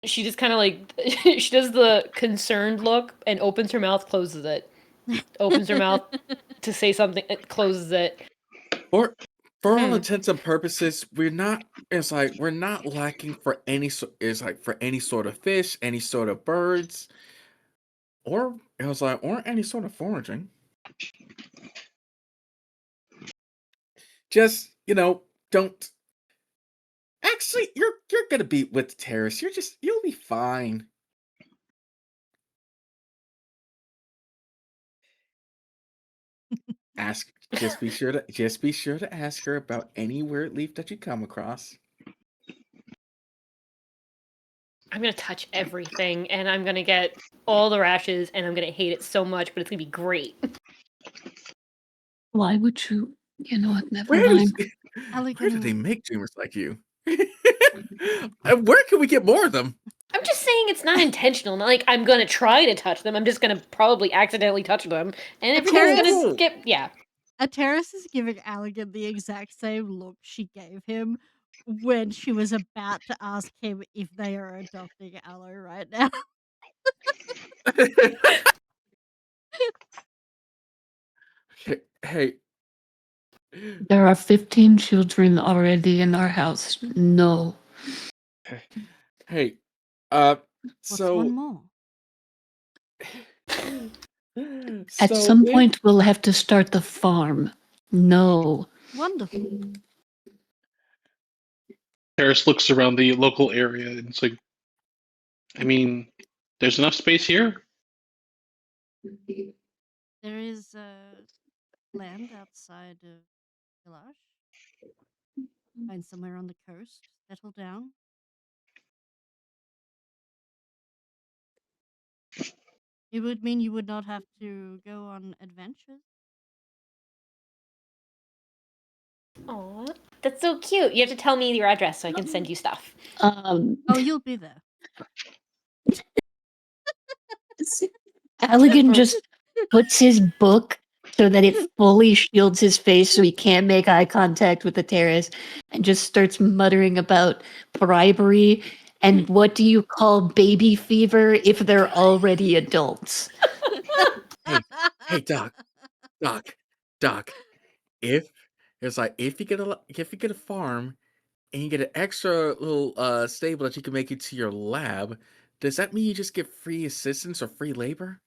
She just kind of like, she does the concerned look and opens her mouth, closes it. Opens her mouth to say something, it closes it. For all intents and purposes, we're not. It's like we're not lacking for any. It's like for any sort of fish, any sort of birds, or it was like or any sort of foraging. Just don't. Actually, you're gonna be with the terrorists. You'll be fine. Ask. Just be sure to ask her about any weird leaf that you come across. I'm gonna touch everything, and I'm gonna get all the rashes, and I'm gonna hate it so much, but it's gonna be great. Why would you? You know what? Never Where mind. where do they Alligan, make dreamers like you? Where can we get more of them? I'm just saying it's not intentional. Not like I'm gonna try to touch them. I'm just gonna probably accidentally touch them, and everything's gonna Cool. get yeah. Ateris is giving Alligan the exact same look she gave him when she was about to ask him if they are adopting Aloe right now. Hey, There are 15 children already in our house. No. hey, What's one so more? At so some if point, we'll have to start the farm. No. Wonderful. Harris looks around the local area and it's like, I mean, there's enough space here. There is land outside of village. Find somewhere on the coast. Settle down. It would mean you would not have to go on adventures. Aw, that's so cute. You have to tell me your address so I can send you stuff. Oh, you'll be there. Allegan just puts his book so that it fully shields his face so he can't make eye contact with the terrorist and just starts muttering about bribery and what do you call baby fever if they're already adults? hey, Doc, if if you get a farm and you get an extra little stable that you can make into your lab, does that mean you just get free assistance or free labor?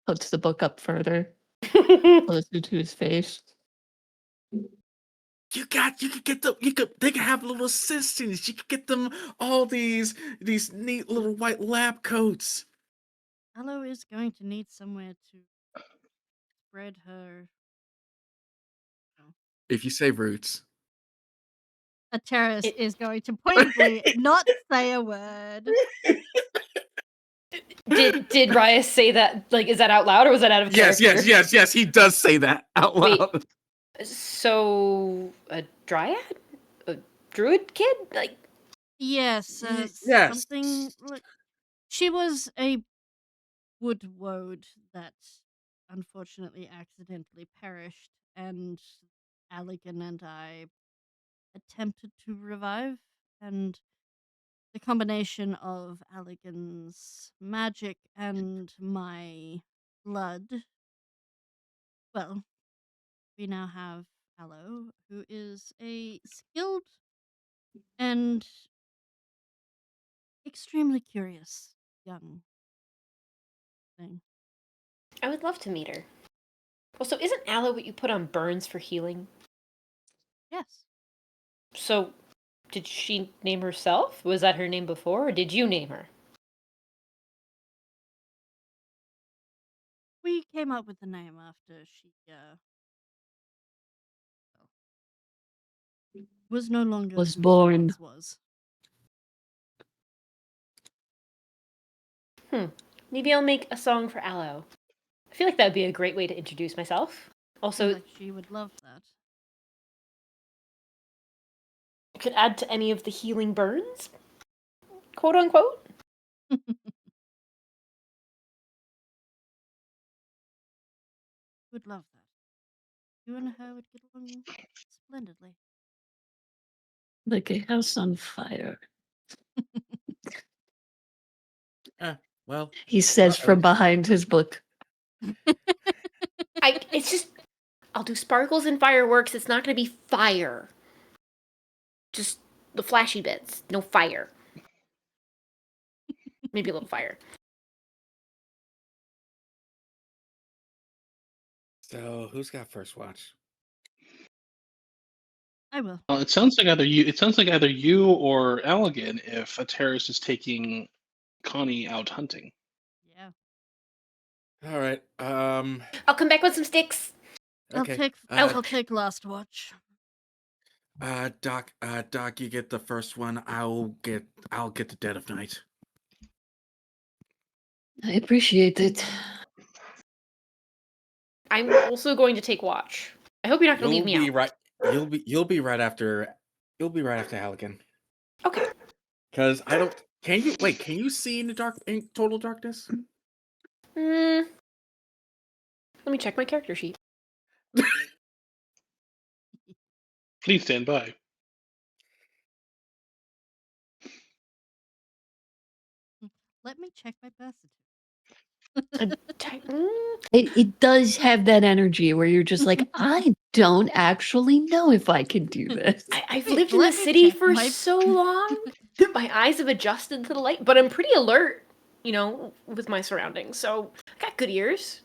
Puts the book up further, closer to his face. You could get them. They can have little assistants. You could get them all these neat little white lab coats. Aloe is going to need somewhere to spread her. If you say roots. A terrorist It- is going to pointedly not say a word. Did Raya say that? Like, is that out loud or was that out of Yes, character? yes. He does say that out Wait. loud. So a dryad, a druid kid, like Yes, Yes. something. She was a wood woad that unfortunately accidentally perished, and Alligan and I attempted to revive, and the combination of Alligan's magic and my blood. Well, we now have Aloe, who is a skilled and extremely curious young thing. I would love to meet her. Also, isn't aloe what you put on burns for healing? Yes. So, did she name herself? Was that her name before, or did you name her? We came up with the name after she was no longer Was who born. she once was. Maybe I'll make a song for aloe. I feel like that would be a great way to introduce myself. I feel Also, like she would love that. could add to any of the healing burns, quote unquote. Would love that. You and her would get along splendidly. Like a house on fire, Well, he says at from least- behind his book. It's just, I'll do sparkles and fireworks. It's not going to be fire. Just the flashy bits. No fire. Maybe a little fire. So who's got first watch? I will. It sounds like either you. It sounds like either you or Allegan if a terrorist is taking Connie out hunting. Yeah. All right. I'll come back with some sticks. Okay. I'll take last watch. Doc, you get the first one. I'll get the dead of night. I appreciate it. I'm also going to take watch. I hope you're not going to leave You'll me be out. right. You'll be right after. You'll be right after Halligan. Okay. Cause I don't. Can you wait? Can you see in the dark, in total darkness? Let me check my character sheet. Please stand by. Let me check my birth certificate. It does have that energy where you're just like, I don't actually know if I can do this. I've lived in the Let me city check for my- so long. My eyes have adjusted to the light, but I'm pretty alert, with my surroundings. So I got good ears.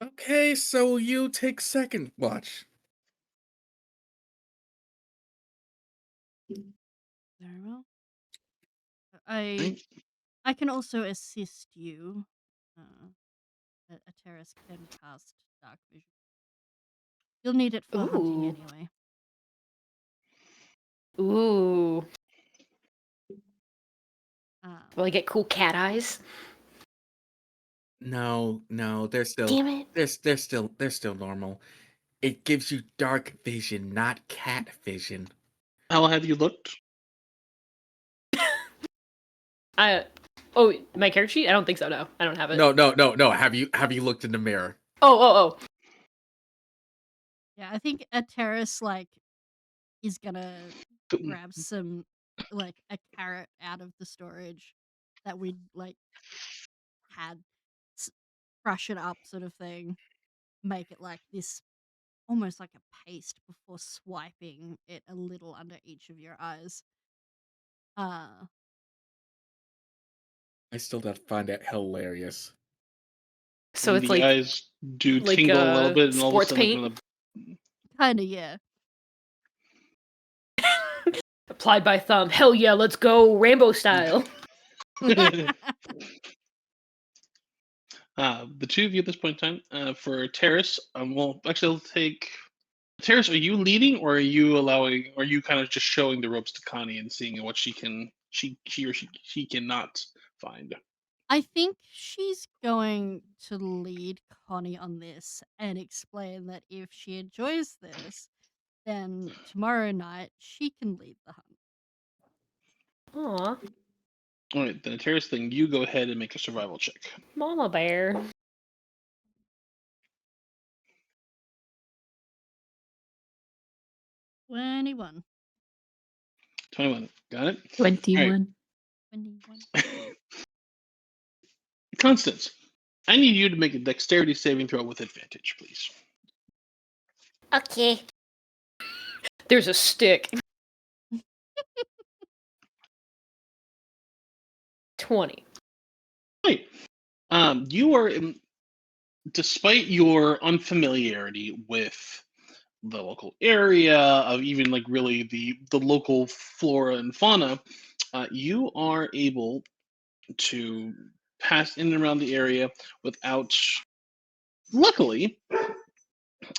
Okay, so you take second watch. Very well. I can also assist you. A terrace can cast dark vision. You'll need it for hunting Ooh. anyway. Ooh. Will I Um, get cool cat eyes? No, they're still. Damn it. They're still normal. It gives you dark vision, not cat vision. How have you looked? Oh, my character sheet? I don't think so. No, I don't have it. No. Have you looked in the mirror? Oh. yeah, I think a terrace is gonna grab some a carrot out of the storage that we'd had, crush it up sort of thing, make it like this almost like a paste before swiping it a little under each of your eyes. Uh I still don't find that hilarious. So it's The like eyes do like tingle a little bit, and all of a sports sudden, paint Kinda, yeah. applied by thumb. Hell yeah, let's go Rambo style. the two of you at this point in time, for Terrace, well, actually, I'll take Terrace. Are you leading, or are you allowing? Or are you kind of just showing the ropes to Connie and seeing what she cannot find? I think she's going to lead Connie on this and explain that if she enjoys this, then tomorrow night she can lead the hunt. Aw, All right, then Terrace thing. You go ahead and make a survival check. mama bear. 21. 21. Got it. 21. 21. Constance, I need you to make a dexterity saving throw with advantage, please. Okay. There's a stick. 20. Right. You are, despite your unfamiliarity with the local area, of even really the local flora and fauna, you are able to pass in and around the area without, luckily,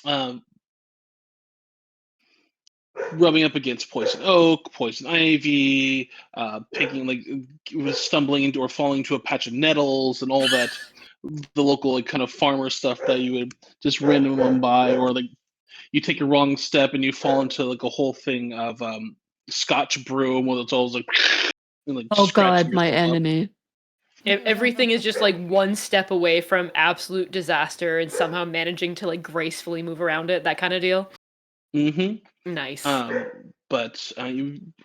um, rubbing up against poison oak, poison ivy, stumbling into or falling into a patch of nettles and all that, the local kind of farmer stuff that you would just randomly run by, or you take a wrong step and you fall into a whole thing of Scotch broom, where it's always and, Oh scratching god, my yourself up. enemy. Everything is just one step away from absolute disaster and somehow managing to gracefully move around it, that kind of deal. Mm-hmm. Nice. But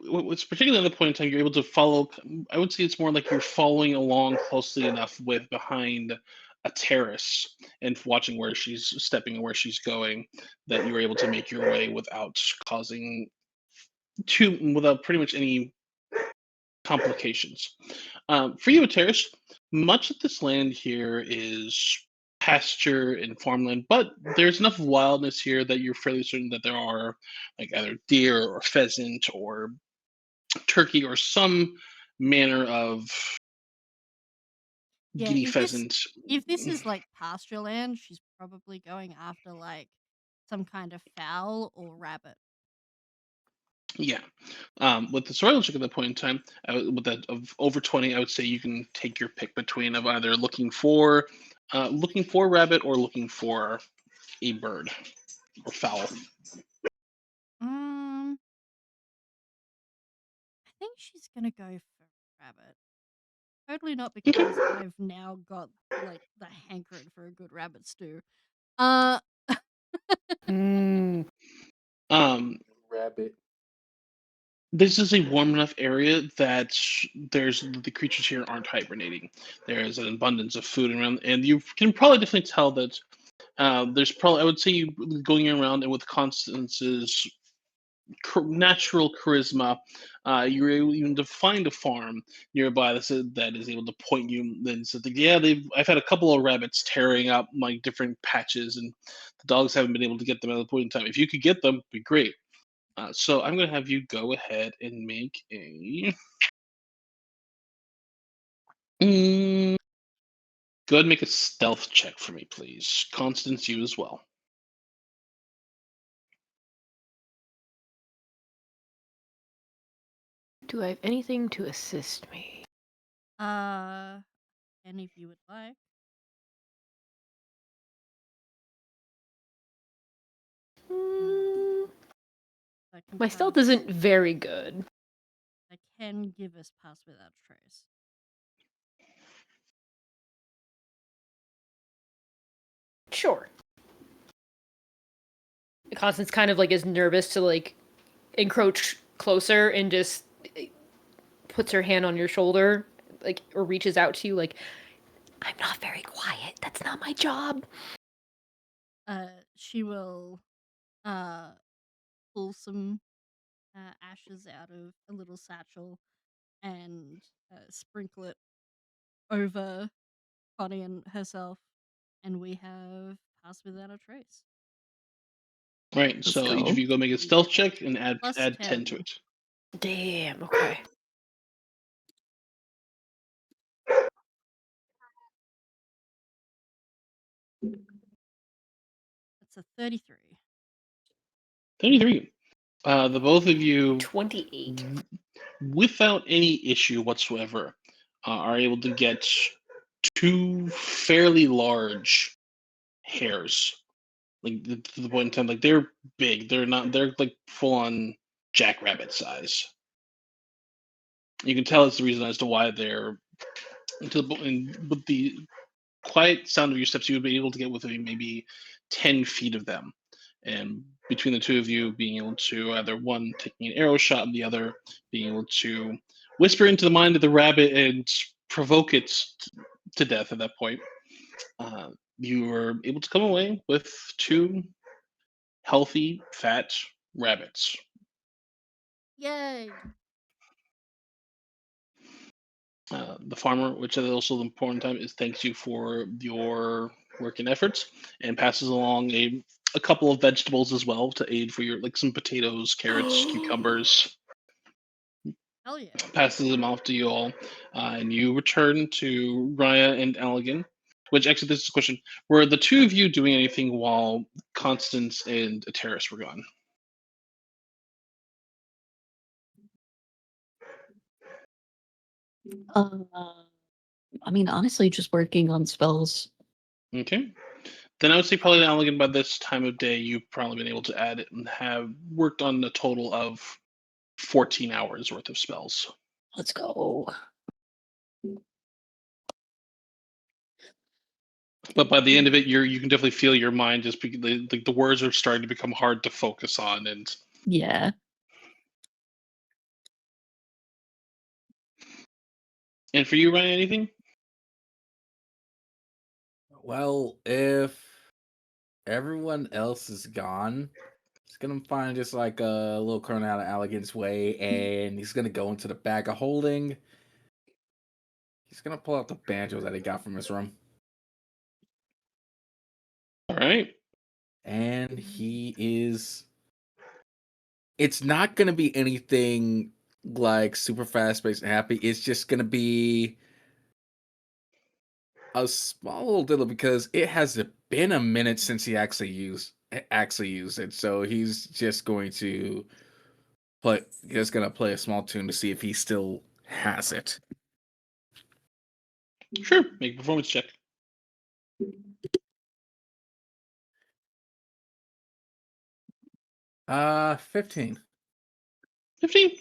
what's particularly at the point in time you're able to follow. I would say it's more like you're following along closely enough with behind a terrace and watching where she's stepping and where she's going, that you're able to make your way without without pretty much any complications. For you, Terrace, much of this land here is pasture and farmland, but there's enough wildness here that you're fairly certain that there are either deer or pheasant or turkey or some manner of Yeah, guinea pheasant. if this is pasture land, she's probably going after some kind of fowl or rabbit. Yeah. With the survival check at that point in time, with that of over 20, I would say you can take your pick between of either looking for rabbit or looking for a bird or fowl. I think she's gonna go for rabbit. Totally not Okay. because I've now got like the hankering for a good rabbit stew. Uh, Mm. Rabbit. This is a warm enough area that the creatures here aren't hibernating. There is an abundance of food around, and you can probably definitely tell that there's probably, I would say, you going around and with Constance's natural charisma, you're able even to find a farm nearby that is able to point you. Then said, yeah, I've had a couple of rabbits tearing up like different patches, and the dogs haven't been able to get them at the point in time. If you could get them, it'd be great. So I'm going to have you go ahead and make a. Go ahead and make a stealth check for me, please. Constance, you as well. Do I have anything to assist me? any if you would like. Mm, I can my stealth cast- isn't very good. I can give us pass without trace. Sure. Constance kind of like is nervous to like encroach closer and just puts her hand on your shoulder, like, or reaches out to you, like, I'm not very quiet. That's not my job. She will pull some ashes out of a little satchel and sprinkle it over Connie and herself, and we have pass without a trace. Right. Let's So each go. of you go make a stealth check and add Plus 10 to 10. it. Damn. Okay. That's a 33. 33. The both of you, 28. without any issue whatsoever, are able to get two fairly large hares. Like to the point in time, like they're big. They're like full on jackrabbit size. You can tell it's the reason as to why they're and with the quiet sound of your steps, you would be able to get within maybe 10 feet of them. And between the two of you being able to either one taking an arrow shot and the other being able to whisper into the mind of the rabbit and provoke it to death at that point, you were able to come away with two healthy, fat rabbits. Yay! The farmer, which is also the important time, is thanks you for your work and efforts, and passes along a couple of vegetables as well to aid for your like some potatoes, carrots, cucumbers. Hell yeah. Passes them off to you all, and you return to Raya and Allegan. Which actually, this is a question: were the two of you doing anything while Constance and Ateris were gone? I mean, honestly, just working on spells. Okay. Then I would say probably Allegan, by this time of day, you've probably been able to add it and have worked on a total of 14 hours worth of spells. Let's go. But by the end of it, you can definitely feel your mind just the words are starting to become hard to focus on. Yeah. And for you, Ryan, anything? Well, if everyone else is gone, he's gonna find just like a little corner out of Allegan's way, and he's gonna go into the bag of holding. He's gonna pull out the banjo that he got from his room, All right. and he is. It's not gonna be anything like super fast paced and happy. It's just gonna be a small little diddle because it has been a minute since he actually used actually use it. So he's just going to play a small tune to see if he still has it. Sure, make a performance check. 15. 15.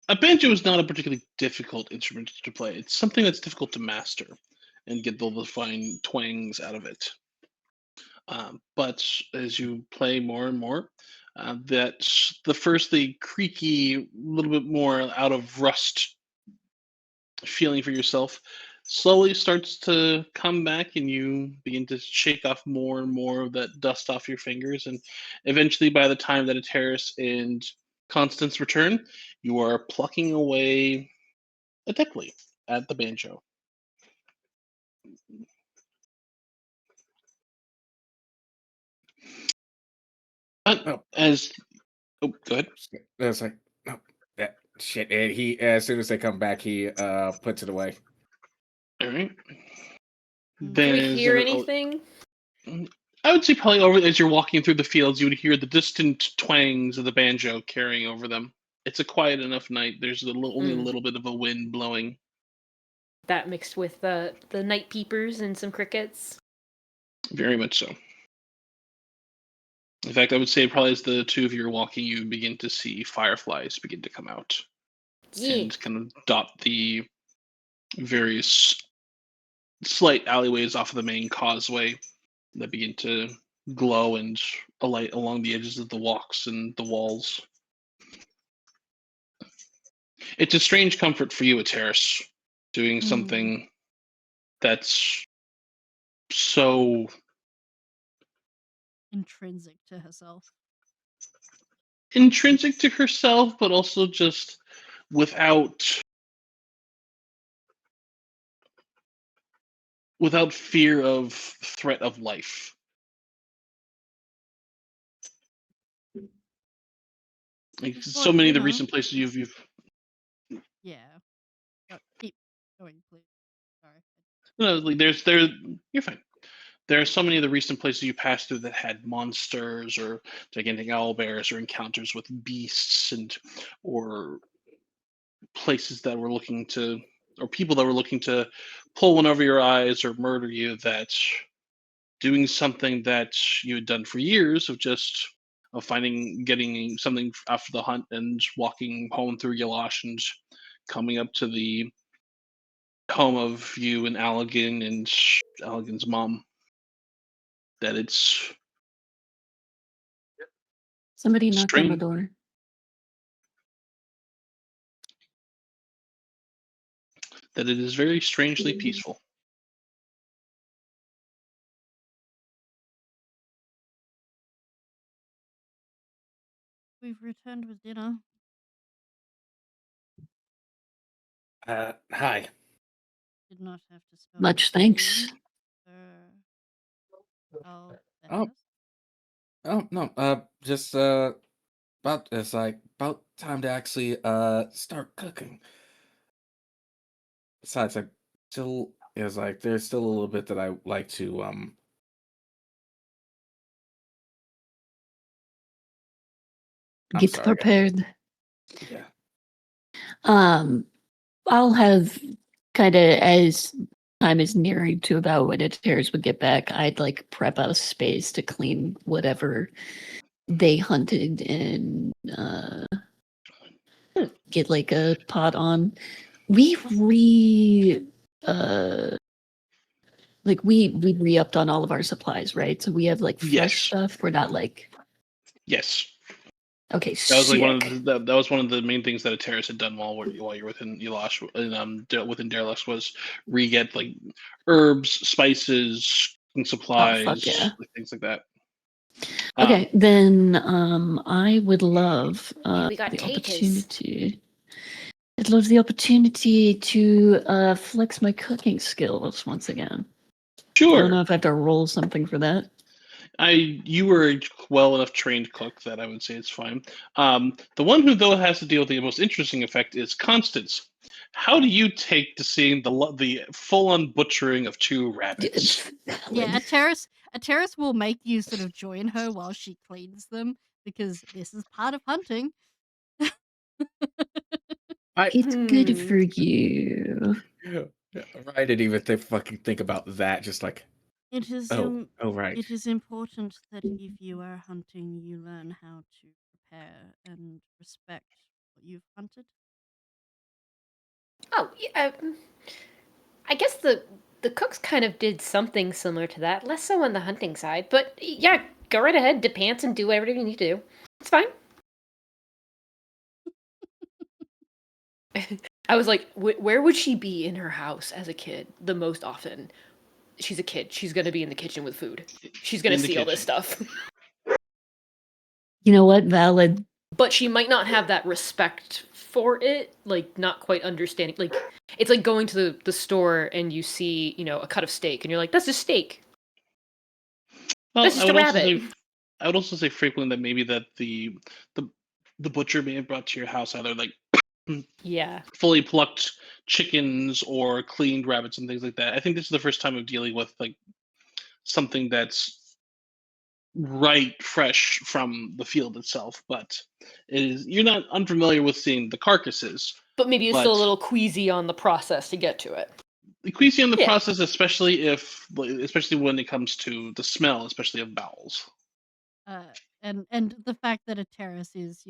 A banjo is not a particularly difficult instrument to play. It's something that's difficult to master and get all the fine twangs out of it. But as you play more and more, that's the creaky, little bit more out of rust feeling for yourself slowly starts to come back, and you begin to shake off more and more of that dust off your fingers. And eventually, by the time that Terrace and Constance return, you are plucking away adeptly at the banjo. But Oh, as go ahead. that's like no, that shit. And he as soon as they come back, he puts it away. All right. Do we There's hear anything? I would say probably over as you're walking through the fields, you would hear the distant twangs of the banjo carrying over them. It's a quiet enough night. There's only a little bit of a wind blowing. That mixed with the night peepers and some crickets. Very much so. In fact, I would say probably as the two of you are walking, you begin to see fireflies begin to come out and kind of dot the various slight alleyways off of the main causeway that begin to glow and alight along the edges of the walks and the walls. It's a strange comfort for you, Terrace, doing something that's so Intrinsic to herself. intrinsic to herself, but also just without fear of threat of life. Like so many of the recent places you've Yeah. Keep going, please. Sorry. no, like you're fine. There are so many of the recent places you passed through that had monsters or gigantic owl bears or encounters with beasts or places that were looking to or people that were looking to pull one over your eyes or murder you, that doing something that you had done for years of getting something after the hunt and walking home through Yalash and coming up to the home of you and Allegan and Allegan's mom, that it's Somebody knocked on the strange. door. That it is very strangely peaceful. We've returned with dinner. Hi. Did not have to spell Much the thanks. name. Oh, Oh. Oh no. Just it's like about time to actually start cooking. Besides, there's still a little bit that I like to I'm Get sorry. prepared. Yeah. I'll have kind of as time is nearing to about when editors would get back, I'd like prep out a space to clean whatever they hunted and get like a pot on. We re-upped on all of our supplies, right? So we have like fresh Yes. stuff. We're not like Yes. okay. That was like sick. that was one of the main things that Terrace had done while you're within Yelash and within Derelux was re-get like herbs, spices, and supplies, fuck yeah. like, things like that. Okay, then I would love We got the taters. opportunity. I'd love the opportunity to flex my cooking skills once again. I Sure. don't know if I have to roll something for that. You were a well enough trained cook that I would say it's fine. The one who though has to deal with the most interesting effect is Constance. How do you take to seeing the full on butchering of 2 rabbits? Yeah, Terrace will make you sort of join her while she cleans them because this is part of hunting. It's good for you. I didn't even fucking think about that. Just like, It is right. it is important that if you are hunting, you learn how to prepare and respect what you've hunted. Oh, yeah. I guess the cooks kind of did something similar to that, less so on the hunting side. But yeah, go right ahead, dip pants, and do whatever you need to do. It's fine. I was like, where would she be in her house as a kid the most often? She's a kid. She's gonna be in the kitchen with food. She's gonna In the see all this kitchen. stuff. You know what? Valid. But she might not have that respect for it, like not quite understanding. Like it's like going to the store and you see, a cut of steak, and you're like, "That's just steak. Well, That's just a rabbit." I would also say frequently that maybe that the the butcher may have brought to your house either like Yeah. fully plucked chickens or cleaned rabbits and things like that. I think this is the first time of dealing with like something that's right fresh from the field itself, but you're not unfamiliar with seeing the carcasses, But maybe you're still but a little queasy on the process to get to it. the queasy on the Yeah. process, especially when it comes to the smell, especially of bowels. And the fact that a terrace is,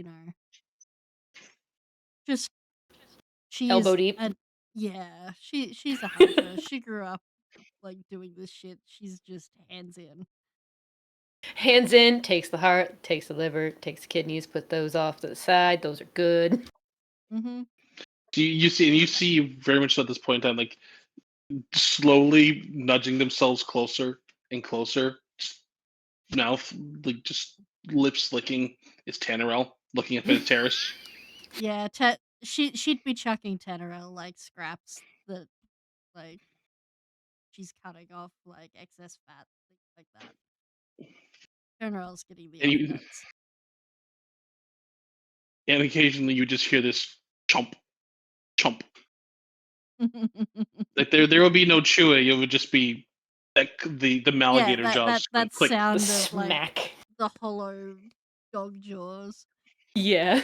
just Elbow she's deep. she's a hunter. She grew up like doing this shit. She's just hands in. Hands in, takes the heart, takes the liver, takes the kidneys, put those off to the side. Those are good. Mm-hmm. Do you see very much at this point in time, like slowly nudging themselves closer and closer, mouth like just lips licking, is Tannerel looking up at the terrace. Yeah, she'd be chucking Tenorel like scraps that like she's cutting off like excess fat, things like that. Tenorel's getting the and you offense. and occasionally you just hear this chomp, chomp. Like there will be no chewing. It would just be like the Yeah, alligator jaws that just going click. The sound of like smack. the hollow dog jaws. Yeah.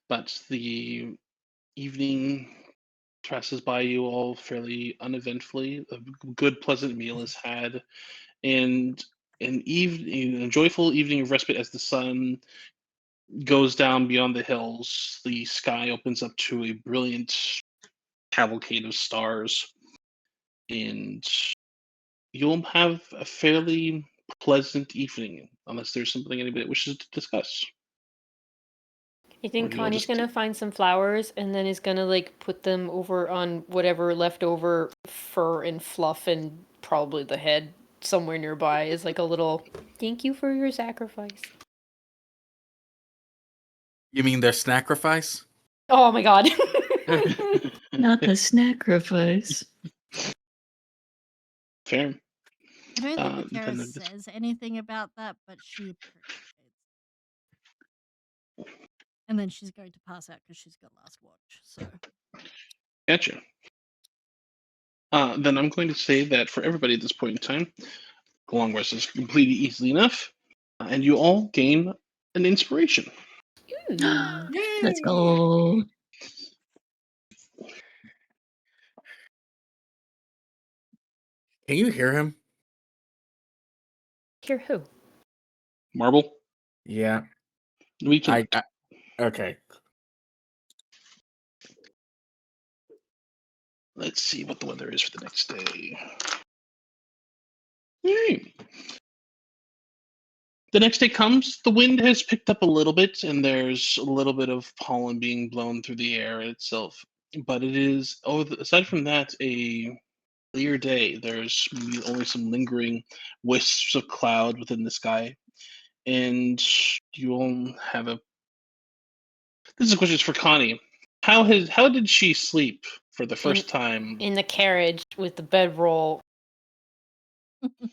But the evening passes by you all fairly uneventfully. A good, pleasant meal is had, and a joyful evening of respite as the sun goes down beyond the hills. The sky opens up to a brilliant cavalcade of stars, and you'll have a fairly pleasant evening, unless there's something anybody wishes to discuss. You think Or do you all Connie's just gonna find some flowers and then is gonna like put them over on whatever leftover fur and fluff and probably the head somewhere nearby is like a little thank you for your sacrifice. You mean their sacrifice? Oh my god. Not the sacrifice. Fair. I don't think the Then terrace says anything about that, but she appreciates. And then she's going to pass out because she's got last watch. So Gotcha. Then I'm going to say that for everybody at this point in time, the long rest is completed easily enough, and you all gain an inspiration. Let's go. Can you hear him? Hear who? Marble, Yeah. we can. Okay. Let's see what the weather is for the next day. Yay. The next day comes, the wind has picked up a little bit, and there's a little bit of pollen being blown through the air itself. But it is, aside from that, a clear day. There's only some lingering wisps of cloud within the sky, and you all have a. This is a question for Connie. How did she sleep for the first time? In the carriage with the bedroll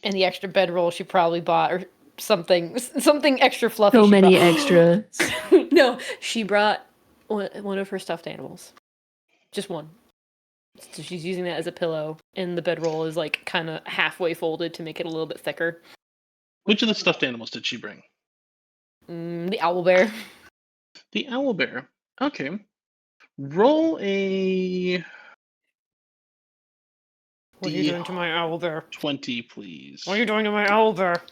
and the extra bedroll she probably bought or something extra fluffy. So she many brought. extras. No, she brought one of her stuffed animals. Just one. So she's using that as a pillow, and the bedroll is like kind of halfway folded to make it a little bit thicker. Which of the stuffed animals did she bring? The owl bear. The owl bear. Okay. Roll a What are you doing to my owl bear? D20, please. What are you doing to my owl bear?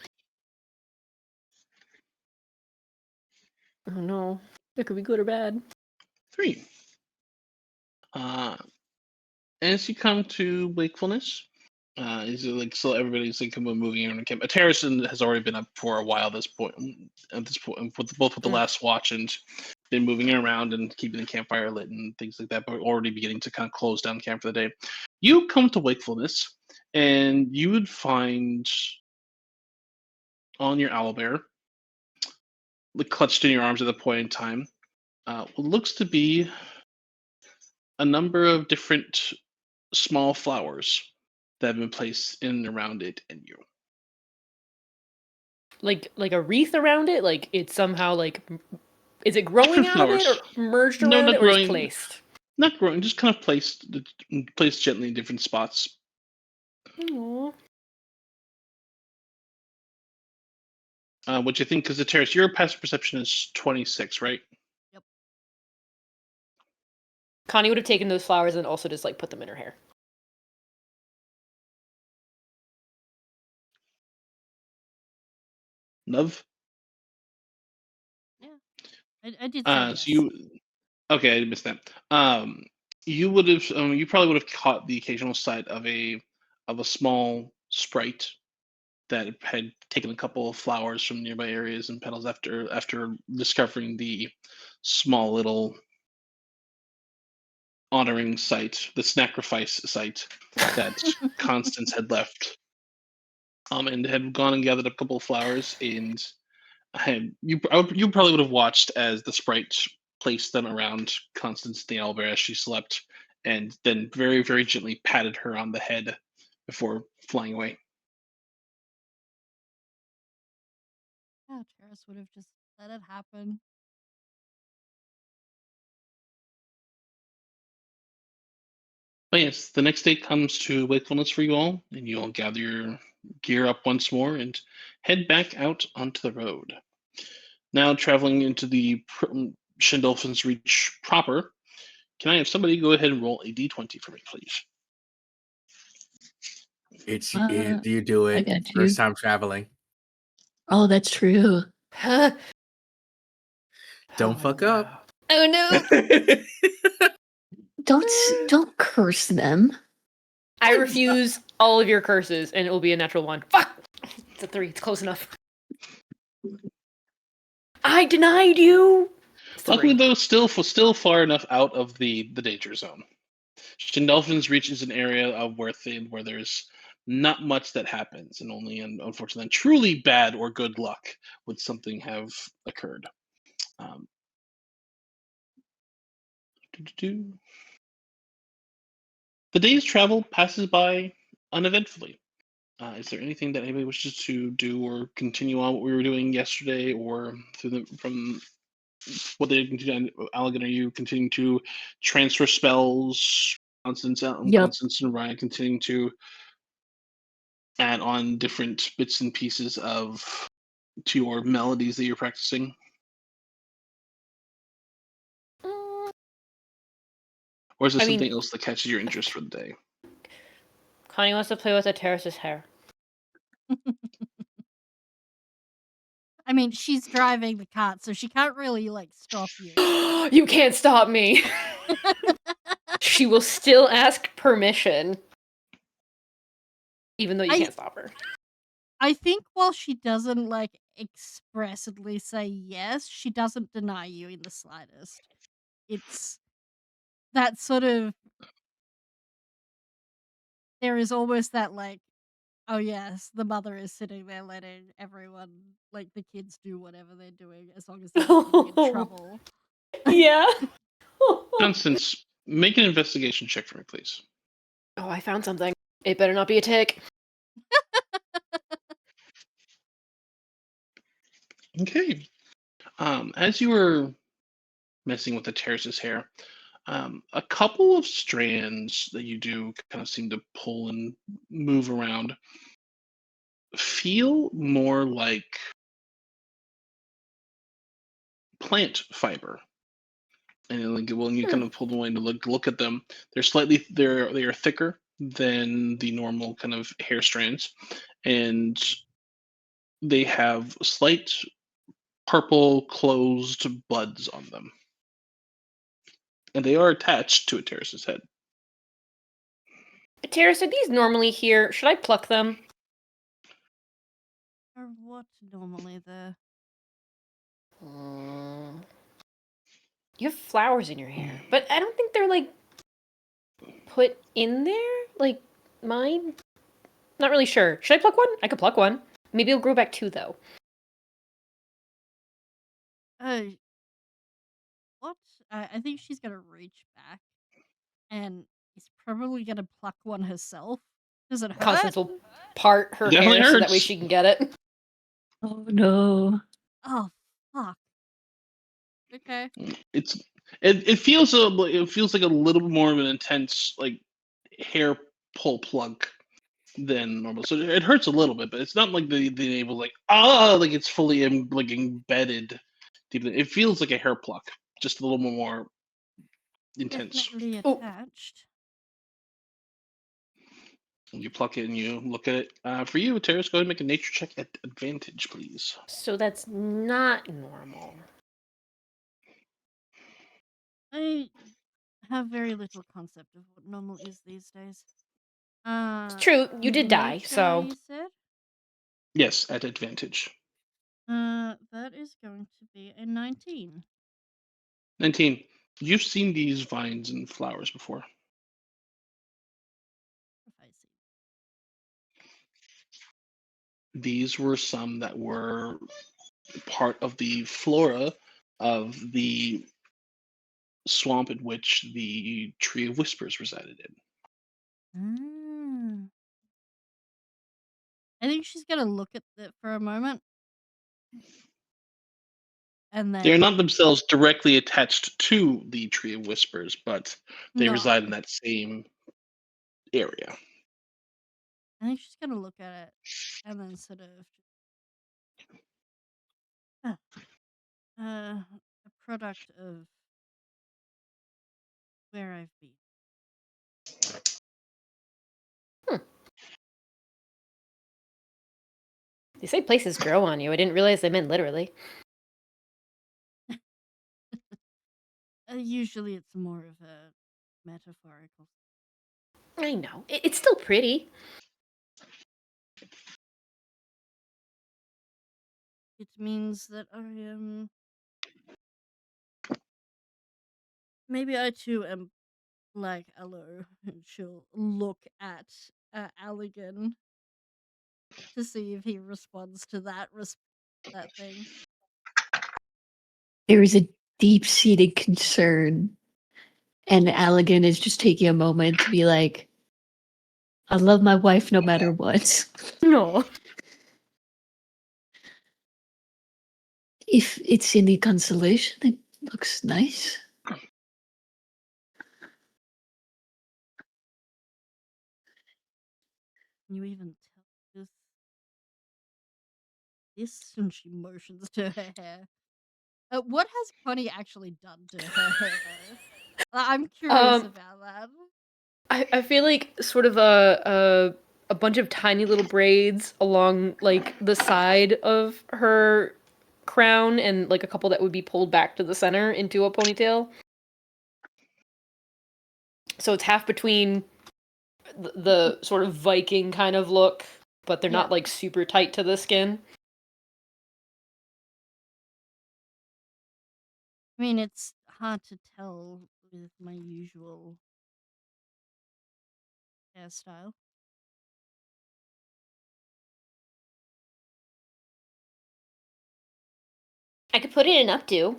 Oh no. It could be good or bad. 3. As you come to wakefulness, is it like so everybody's like moving around the camp? Terracin has already been up for a while. This point, at this point, both with the last watch and been moving around and keeping the campfire lit and things like that. But we're already beginning to kind of close down camp for the day. You come to wakefulness, and you would find on your owlbear, like clutched in your arms at the point in time, what looks to be a number of different small flowers that have been placed in and around it and you. Like a wreath around it? Like it's somehow like is it growing Different out of it flowers. or merged No, around not it or just growing. placed? Not growing, just kind of placed gently in different spots. Aww. What you think? Because the terrace, your passive perception is 26, right? Connie would have taken those flowers and also just like put them in her hair. Love. Yeah, I did say yes. So you. Okay, I missed that. You would have. You probably would have caught the occasional sight of a small sprite that had taken a couple of flowers from nearby areas and petals after discovering the small little honoring site, the sacrifice site that Constance had left. And had gone and gathered a couple of flowers, and you probably would have watched as the sprite placed them around Constance the owlbear as she slept, and then very very gently patted her on the head before flying away. Yeah, Terrace would have just let it happen. But yes, the next day comes to wakefulness for you all, and you all gather your gear up once more and head back out onto the road. Now traveling into the Shendolphin's Reach proper, can I have somebody go ahead and roll a d20 for me, please? You do I it got you. first time traveling. Oh, that's true. Huh? Don't fuck up. Oh no! Don't curse them. I refuse all of your curses, and it will be a natural 1. Fuck! It's a 3. It's close enough. I denied you. Luckily, though, still far enough out of the danger zone. Shendolphin's Reach is an area of where there's not much that happens, and only, unfortunately, truly bad or good luck would something have occurred. The day's travel passes by uneventfully. Is there anything that anybody wishes to do or continue on what we were doing yesterday, or from what they continue? Allegan, are you continuing to transfer spells? Constance and Ryan continuing to add on different bits and pieces to your melodies that you're practicing? Or is there something else that catches your interest for the day? Connie wants to play with the terrace's hair. I mean, she's driving the cart, so she can't really, like, stop you. You can't stop me! She will still ask permission. Even though you can't stop her. I think while she doesn't, like, expressly say yes, she doesn't deny you in the slightest. It's that sort of... There is almost that, like, oh yes, the mother is sitting there letting everyone, like, the kids do whatever they're doing as long as they're not getting in trouble. Yeah. Constance, make an investigation check for me, please. Oh, I found something. It better not be a tick. Okay. As you were messing with the terrace's hair, A couple of strands that you do kind of seem to pull and move around feel more like plant fiber. And like when you Hmm. kind of pull them away to look at them, they are thicker than the normal kind of hair strands, and they have slight purple closed buds on them, and they are attached to a Terrace's head. Terrace, are these normally here? Should I pluck them? Or what normally there? Mm. You have flowers in your hair, but I don't think they're like put in there. Like mine. Not really sure. Should I pluck one? I could pluck one. Maybe it'll grow back two though. Uh, what? I think she's gonna reach back and is probably gonna pluck one herself. Does it hurt? Constance will part It her definitely hair so that way hurts. she can get it. Oh no. Oh, fuck. Okay. It's it feels like a little bit more of an intense like hair pull plug than normal. So it hurts a little bit, but it's not like the able like like it's fully like embedded deep. It feels like a hair pluck, just a little more intense. Definitely Oh, attached. You pluck it and you look at it. For you, Terrace, go ahead and make a nature check at advantage, please. so that's not normal. I have very little concept of what normal is these days. It's true, you did die, Nature, so you said? Yes, at advantage. That is going to be a 19. 19. You've seen these vines and flowers before. If I see. These were some that were part of the flora of the swamp in which the Tree of Whispers resided in. Ah. I think she's gonna look at it for a moment and They are then not themselves directly attached to the Tree of Whispers, but they no. reside in that same area. I think she's gonna look at it and then sort of uh, a product of where I've been. hmm. They say places grow on you. I didn't realize they meant literally. Usually it's more of a metaphorical. I know. It's still pretty. It means that I am. Maybe I too am like Aloe, and she'll look at Allegan to see if he responds to that thing. There is a deep-seated concern, and Allegan is just taking a moment to be like, I love my wife no matter what. No. If it's any consolation, it looks nice. You even tell this, and she motions to her hair. What has Connie actually done to her hair though? I'm curious Um, about that. I feel like sort of a bunch of tiny little braids along like the side of her crown and like a couple that would be pulled back to the center into a ponytail. So it's half between the sort of Viking kind of look, but they're Yeah. not like super tight to the skin. I mean, it's hard to tell with my usual hairstyle. I could put it in updo.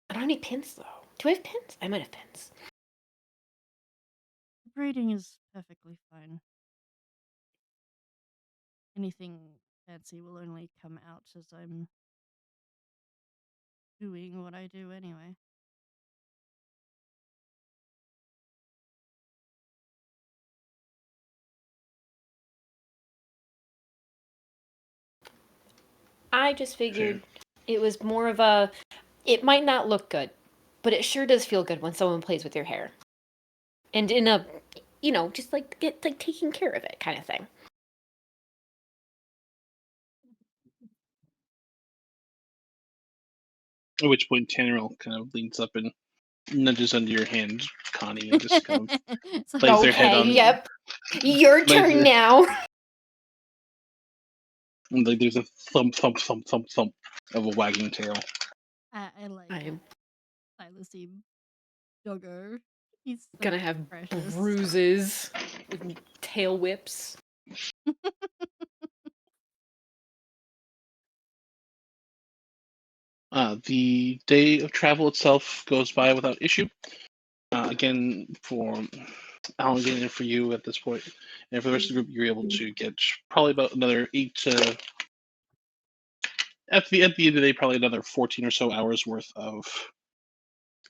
I don't have any pins though. Do I have pins? I might have pins. Braiding is perfectly fine. Anything fancy will only come out as I'm doing what I do anyway. I just figured it was more of a. It might not look good, but it sure does feel good when someone plays with your hair, and in a, just like get like taking care of it kind of thing. At which point Tannerel kind of leans up and nudges under your hand, Connie, and just kind of It's like, lays their head Okay, on. yep. Your Lays turn their- now. And like there's a thump, thump, thump, thump, thump of a wagging tail. I like I am Silasy Doggo. He's so gonna have precious. bruises with tail whips. The day of travel itself goes by without issue. Again, for Alan and for you at this point, and for the rest of the group, you're able to get probably about another 8 to. At the end of the day, probably another 14 or so hours worth of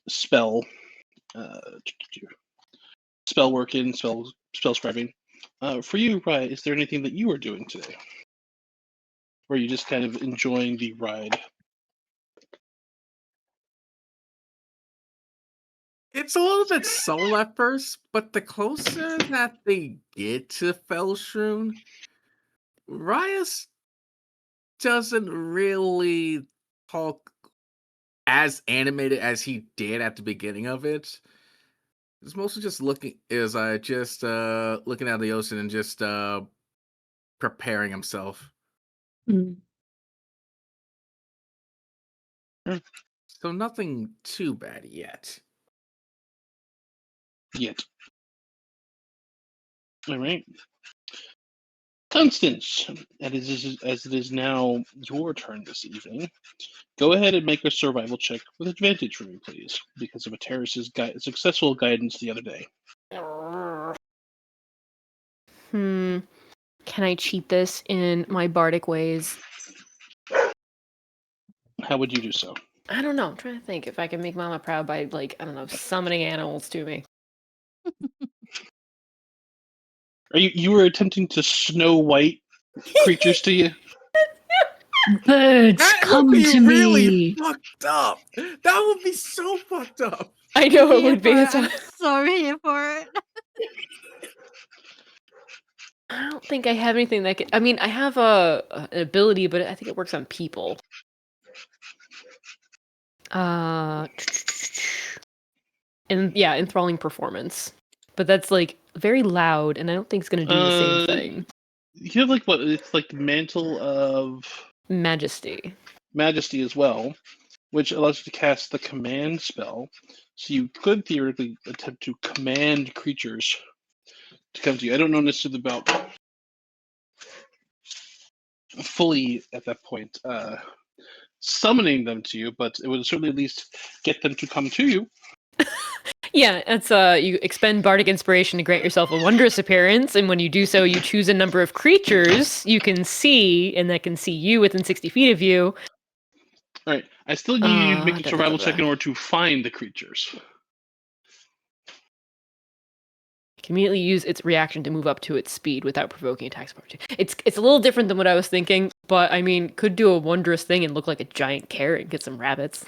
spell spell work in spell scribing. For you, Rye, is there anything that you are doing today? Or are you just kind of enjoying the ride? It's a little bit subtle at first, but the closer that they get to Felshroon, Rias doesn't really talk as animated as he did at the beginning of it. It's mostly just looking looking at the ocean and just preparing himself. Mm. So nothing too bad yet. Yet. All right. Constance, as it is now your turn this evening, go ahead and make a survival check with advantage for me, please, because of a terrorist's successful guidance the other day. Can I cheat this in my bardic ways? How would you do so? I don't know. I'm trying to think if I can make Mama proud by, like, I don't know, summoning animals to me. Are you were attempting to Snow White creatures to you? Birds, That would come be to really me. fucked up. That would be so fucked up. I know it Here would for be. it. I'm so here for it. I don't think I have anything that could. I mean, I have an ability, but I think it works on people. Enthralling performance. But that's like very loud, and I don't think it's gonna do the same thing. You have like what? It's like the mantle of Majesty. majesty as well, which allows you to cast the command spell. So you could theoretically attempt to command creatures to come to you. I don't know necessarily about fully at that point summoning them to you, but it would certainly at least get them to come to you. Yeah, that's you expend bardic inspiration to grant yourself a wondrous appearance, and when you do so, you choose a number of creatures you can see, and that can see you within 60 feet of you. All right, I still need you to make a Da, da, survival da, check da. in order to find the creatures. Can immediately use its reaction to move up to its speed without provoking attacks. It's a little different than what I was thinking, but I mean, could do a wondrous thing and look like a giant carrot and get some rabbits.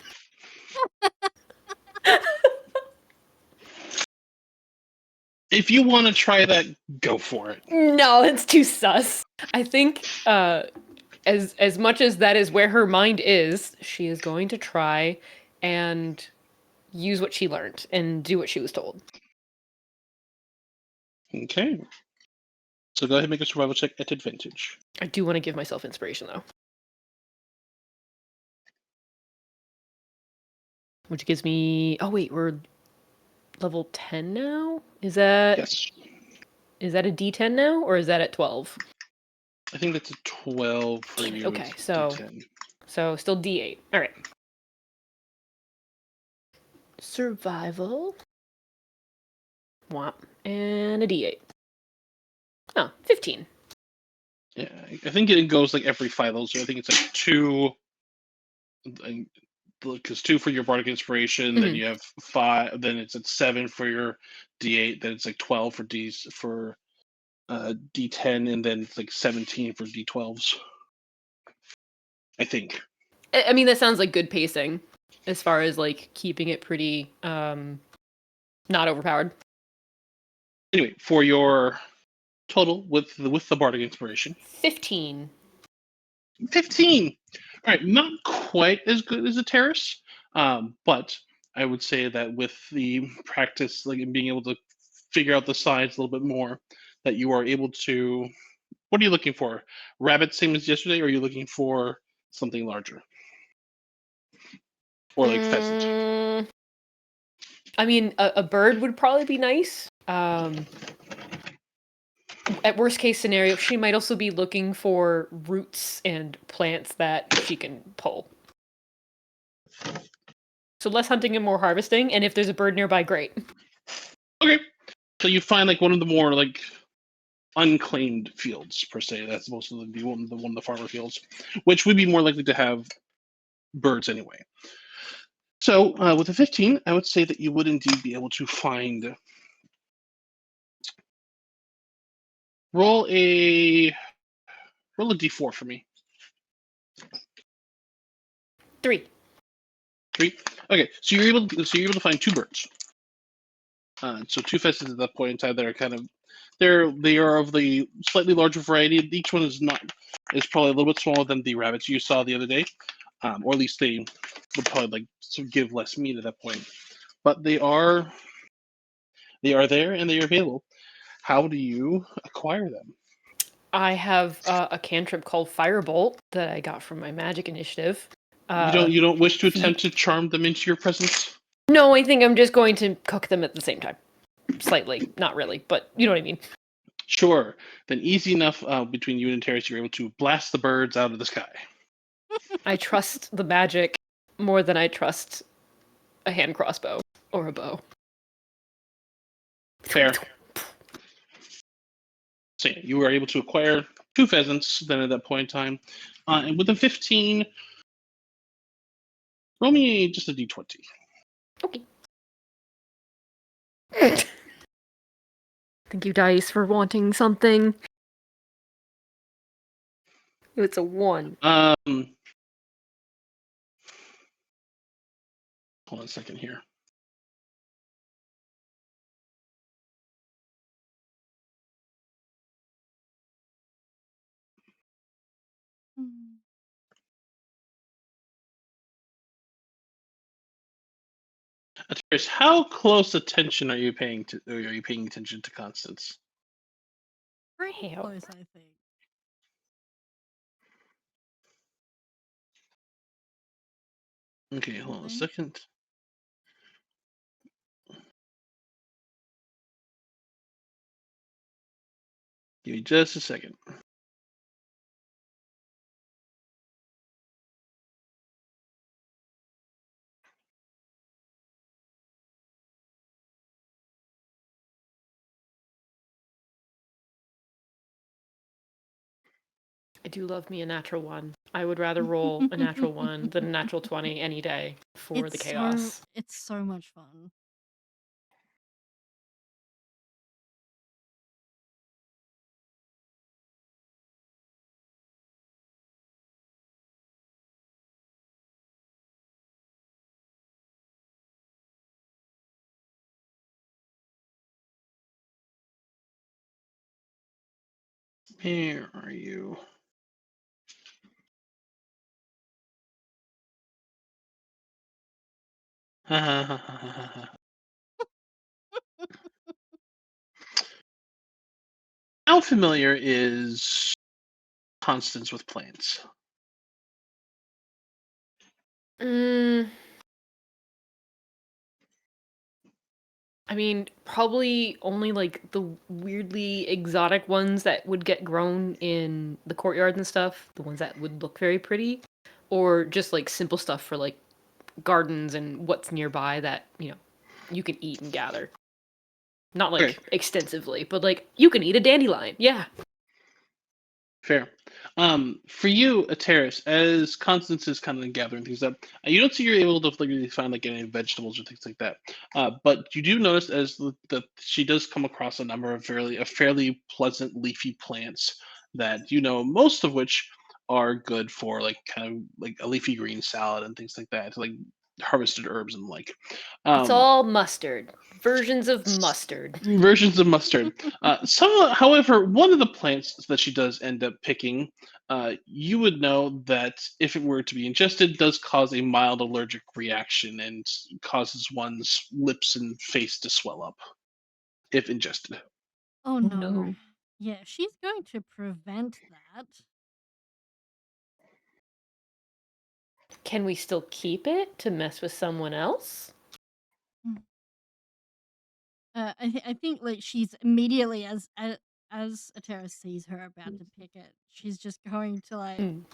If you want to try that, go for it. No, it's too sus. I think as much as that is where her mind is, she is going to try and use what she learned and do what she was told. Okay. So go ahead and make a survival check at advantage. I do want to give myself inspiration though. Which gives me we're level 10 now? Is that Yes. Is that a D10 now, or is that at 12? I think that's a 12 for Damn it, you. okay, It's so- D10. So still D8. All right. Survival. Womp. And a D8. Oh, 15. Yeah, I think it goes like every 5 levels. I think it's like 2, because 2 for your bardic inspiration, then Mhm. you have 5, then it's at 7 for your D8, then it's like 12 for D10, and then it's like 17 for D12s. I think. I mean, that sounds like good pacing as far as like keeping it pretty not overpowered. Anyway, for your total with the bardic inspiration, 15. 15. All right, not quite as good as a terrace, but I would say that with the practice, like and being able to figure out the sides a little bit more, that you are able to. What are you looking for? Rabbit, same as yesterday, or are you looking for something larger, or like pheasant? I mean, a bird would probably be nice. At worst case scenario, she might also be looking for roots and plants that she can pull. So less hunting and more harvesting, and if there's a bird nearby, great. Okay, so you find like one of the more like unclaimed fields per se. That's supposed to be one of the farmer fields, which would be more likely to have birds anyway. So with a 15, I would say that you would indeed be able to find. Roll a d4 for me. 3. 3. Okay, so you're able to find 2 birds. So 2 pheasants at that point in time that are kind of they are of the slightly larger variety. Each one is probably a little bit smaller than the rabbits you saw the other day, or at least they would probably like sort of give less meat at that point. But they are there and they are available. How do you acquire them? I have a cantrip called Firebolt that I got from my magic initiative. You don't wish to attempt to charm them into your presence? No, I think I'm just going to cook them at the same time. Slightly, not really, but you know what I mean. Sure. Then easy enough between you and Terrace, you're able to blast the birds out of the sky. I trust the magic more than I trust a hand crossbow or a bow. Fair. So yeah, you were able to acquire 2 pheasants then at that point in time. And with a 15, roll me just a d20. Okay. Thank you, dice, for wanting something. It's a 1. Hold on a second here. Terrace, how close attention are you paying attention to Constance? Pretty Hell. close, I think. Okay, hold on a second. Give me just a second. I do love me a natural 1. I would rather roll a natural 1 than a natural 20 any day for the chaos. It's so much fun. Where are you? How familiar is Constance with plants? I mean, probably only like the weirdly exotic ones that would get grown in the courtyard and stuff, the ones that would look very pretty, or just like simple stuff for like gardens and what's nearby that, you can eat and gather. Not like extensively, but like you can eat a dandelion. Yeah. Fair. For you, a terrace, as Constance is kind of gathering things up, you don't see you're able to really find like any vegetables or things like that. But you do notice that she does come across a number of fairly pleasant leafy plants that most of which are good for like kind of like a leafy green salad and things like that, like harvested herbs and like. It's Um, all mustard. Versions of mustard. Versions of mustard. However, one of the plants that she does end up picking, you would know that if it were to be ingested, does cause a mild allergic reaction and causes one's lips and face to swell up if ingested. Oh Oh no. no. Yeah, she's going to prevent that. Can we still keep it to mess with someone else? I think like she's immediately as Atera sees her about to pick it, she's just going to like Mm.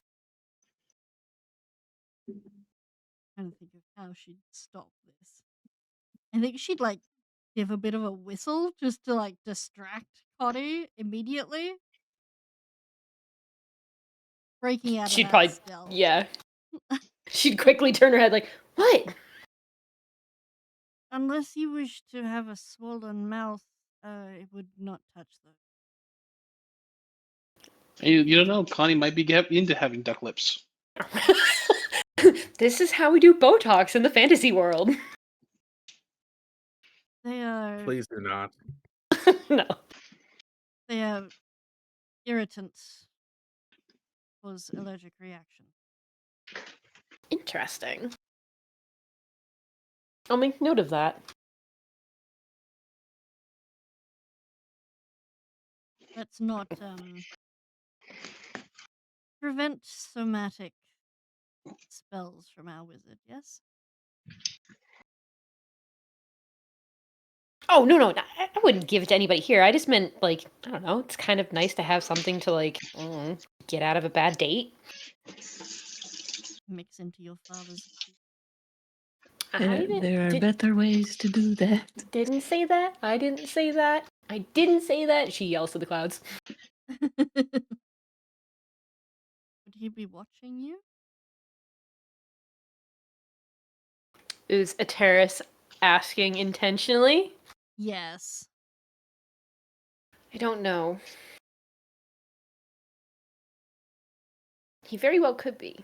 trying to think of how she'd stop this. I think she'd like give a bit of a whistle just to like distract Cotty immediately, breaking out of She'd that probably, stealth. yeah. She'd quickly turn her head like, what? Unless you wish to have a swollen mouth, it would not touch those. You don't know, Connie might be into having duck lips. This is how we do Botox in the fantasy world. They are Please do not. No. they are irritants cause allergic reaction. Interesting. I'll make note of that. Let's not prevent somatic spells from our wizard, yes? Oh, no, I wouldn't give it to anybody here. I just meant, like, I don't know, it's kind of nice to have something to, like, get out of a bad date. Mix into your father's tea. There are better ways to do that. Didn't say that. I didn't say that. I didn't say that. She yells to the clouds. Would he be watching you? Is Ateris asking intentionally? Yes. I don't know. He very well could be.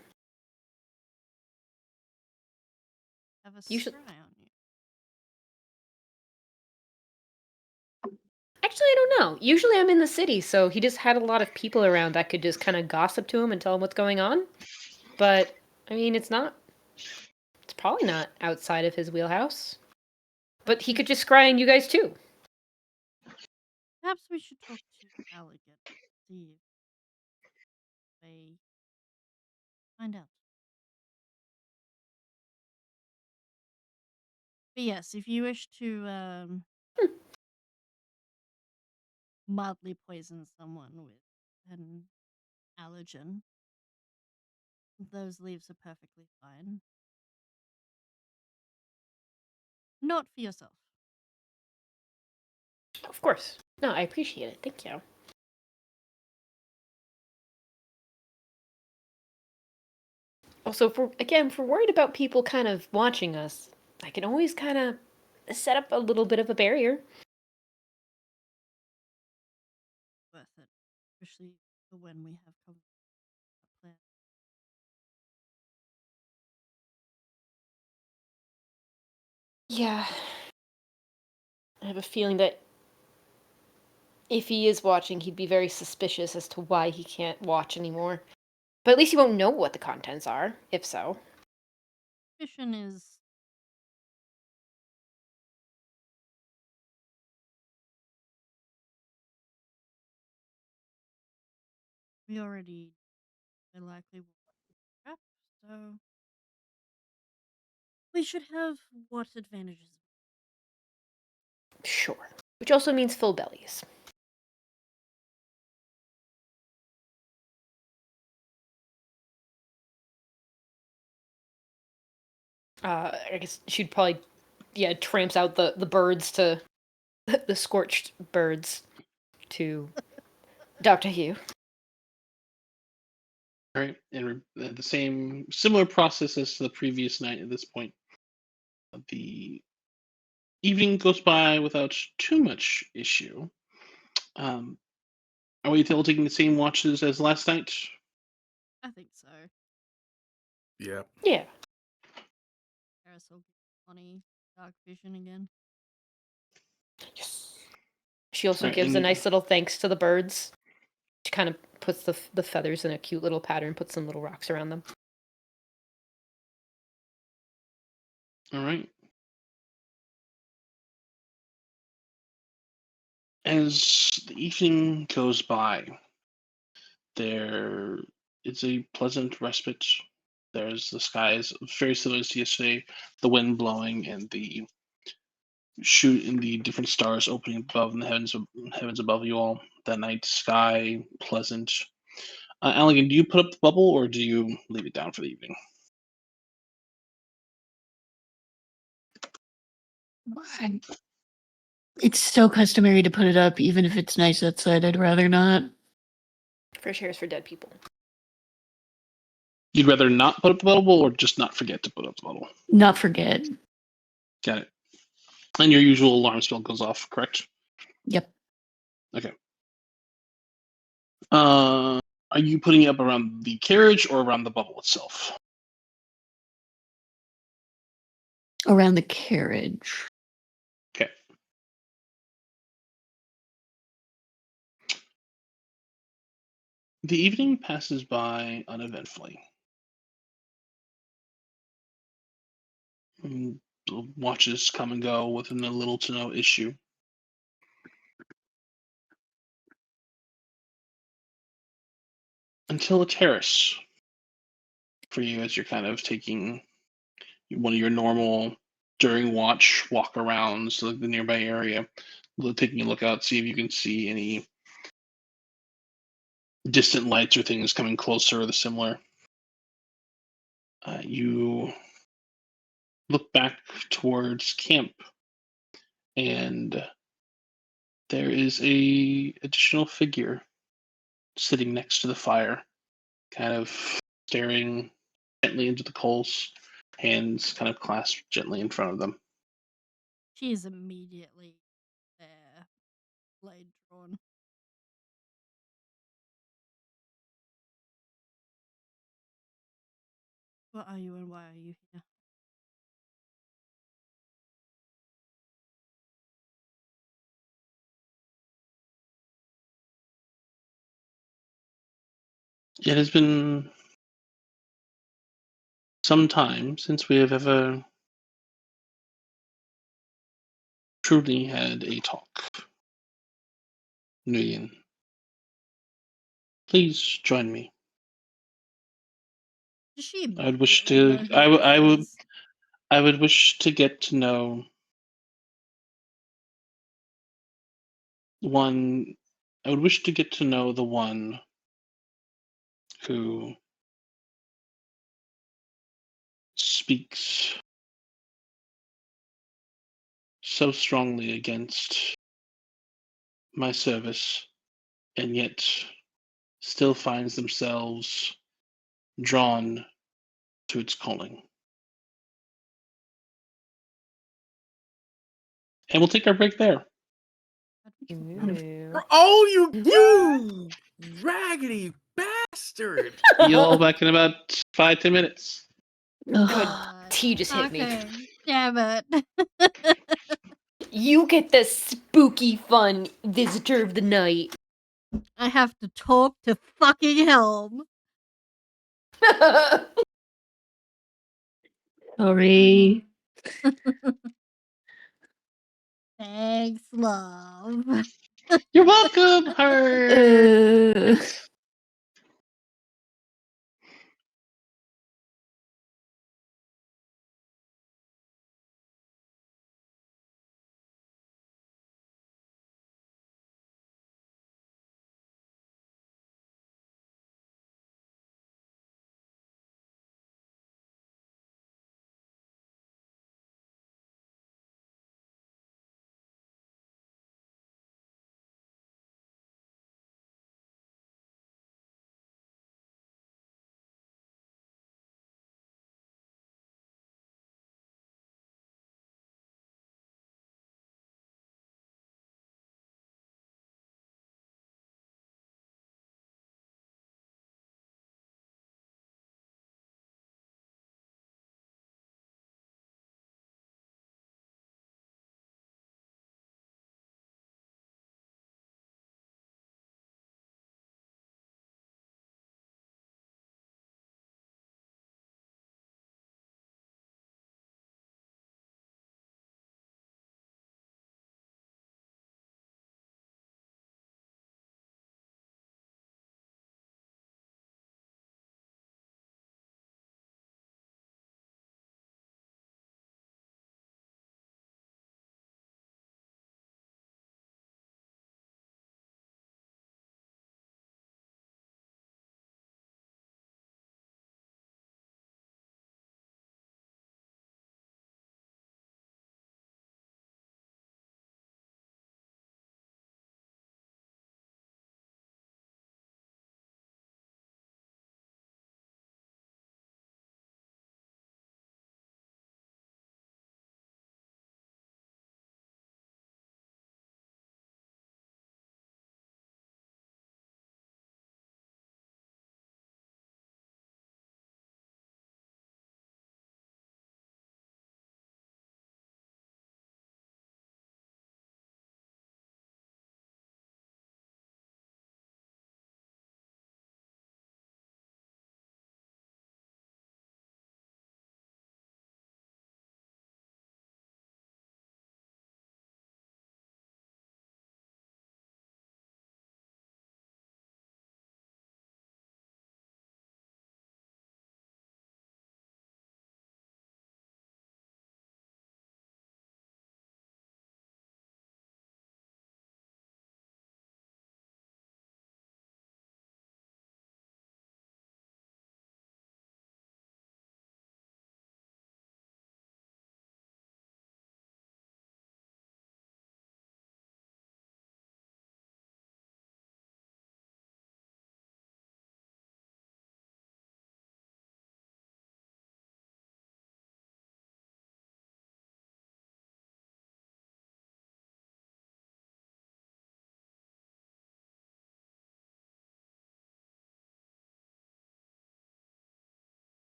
Have a Usually- spry on you. Actually, I don't know. Usually I'm in the city, so he just had a lot of people around that could just kind of gossip to him and tell him what's going on. But, I mean, it's probably not outside of his wheelhouse. But he could just scry on you guys too. Perhaps we should talk to Alec and see if they find out. But yes, if you wish to mildly poison someone with an allergen, those leaves are perfectly fine. Not for yourself. Of course. No, I appreciate it. Thank you. Also, if we're worried about people kind of watching us, I can always kind of set up a little bit of a barrier. Worth it. Especially for when we have a plan. Yeah. I have a feeling that if he is watching, he'd be very suspicious as to why he can't watch anymore. But at least he won't know what the contents are, if so. Suspicion is we already are likely trap, so we should have what advantages? Sure. Which also means full bellies. I guess she'd probably, tramps out the birds to the scorched birds to Dr. Hugh. All right, and the same similar process as the previous night at this point. The evening goes by without too much issue. Are we still taking the same watches as last night? I think so. Yep. Yeah. Paris will get funny dark vision again. Yes. She also Alright, gives a and- nice little thanks to the birds. She kind of puts the feathers in a cute little pattern, puts some little rocks around them. All right. As the evening goes by, there is a pleasant respite. There's the skies very similar to yesterday, the wind blowing and the shoot in the different stars opening above in the heavens above you all. That night sky pleasant. Allegan, do you put up the bubble or do you leave it down for the evening? It's so customary to put it up, even if it's nice outside. I'd rather not. Fresh hairs for dead people. You'd rather not put up the bubble or just not forget to put up the bubble? Not forget. Got it. And your usual alarm spell goes off, correct? Yep. Okay. Are you putting it up around the carriage or around the bubble itself? Around the carriage. Okay. The evening passes by uneventfully. The watches come and go with a little to no issue. Until a terrace for you as you're kind of taking one of your normal during watch walk arounds to the nearby area, taking a look out, see if you can see any distant lights or things coming closer or the similar. You look back towards camp, and there is a additional figure sitting next to the fire, kind of staring gently into the coals, hands kind of clasped gently in front of them. She is immediately there, blade drawn. What are you and why are you here? It has been some time since we have ever truly had a talk. Nguyen, please join me. Does she I would wish immediately to. know who I this would. is? I would wish to get to know one. I would wish to get to know the one who speaks so strongly against my service and yet still finds themselves drawn to its calling. And we'll take our break there. Ooh. Oh, you raggedy bastard! See you all back in about 5-10 minutes. Good. God. Tea just hit me. Okay, damn it. You get the spooky fun visitor of the night. I have to talk to fucking Helm. Sorry. Thanks, love. You're welcome, her.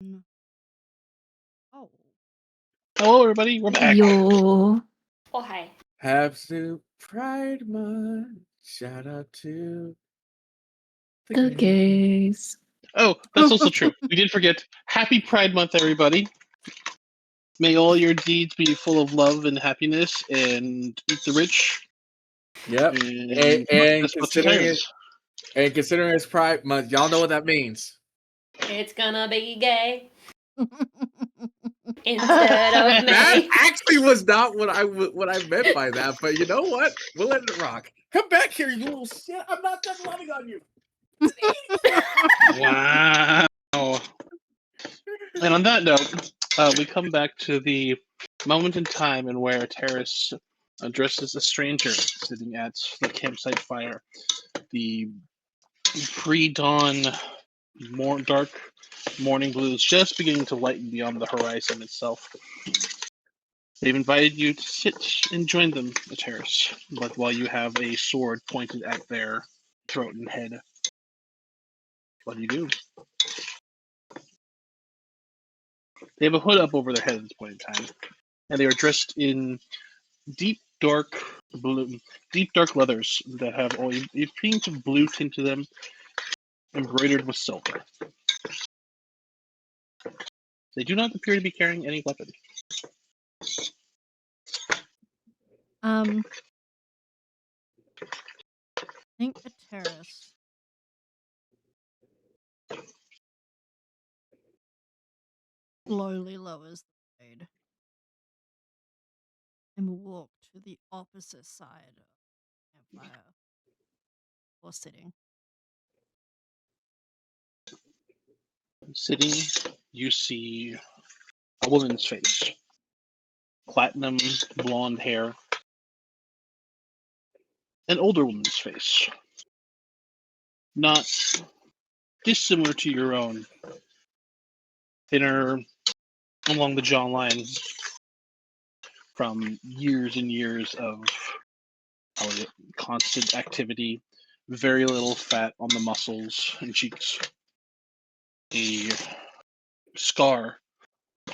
Oh. Hello, everybody. We're back. Yo. Oh, hi. Happy Pride Month. Shout out to the The gays. gays. Oh, that's also true. We did forget. Happy Pride Month, everybody. May all your deeds be full of love and happiness, and eat the rich. Yep. And And that's considering it's Pride Month, y'all know what that means. It's gonna be gay instead of That May. actually was not what I meant by that, but you know what? We'll let it rock. Come back here, you little shit. I'm not done loving on you. Wow. And on that note, we come back to the moment in time in where Terrace addresses a stranger sitting at the campsite fire. The pre-dawn, more dark morning blue is just beginning to lighten beyond the horizon itself. They've invited you to sit and join them, the Terrace, but while you have a sword pointed at their throat and head, what do you do? They have a hood up over their head at this point in time, and they are dressed in deep dark leathers that have a pink of blue tint to them, embroidered with silver. They do not appear to be carrying any weapon. I think the terrace slowly lowers the blade and will walk to the opposite side of the campfire or sitting. Sitting, you see a woman's face. Platinum blonde hair. An older woman's face. Not dissimilar to your own. Thinner along the jawline from years and years of constant activity. Very little fat on the muscles and cheeks. A scar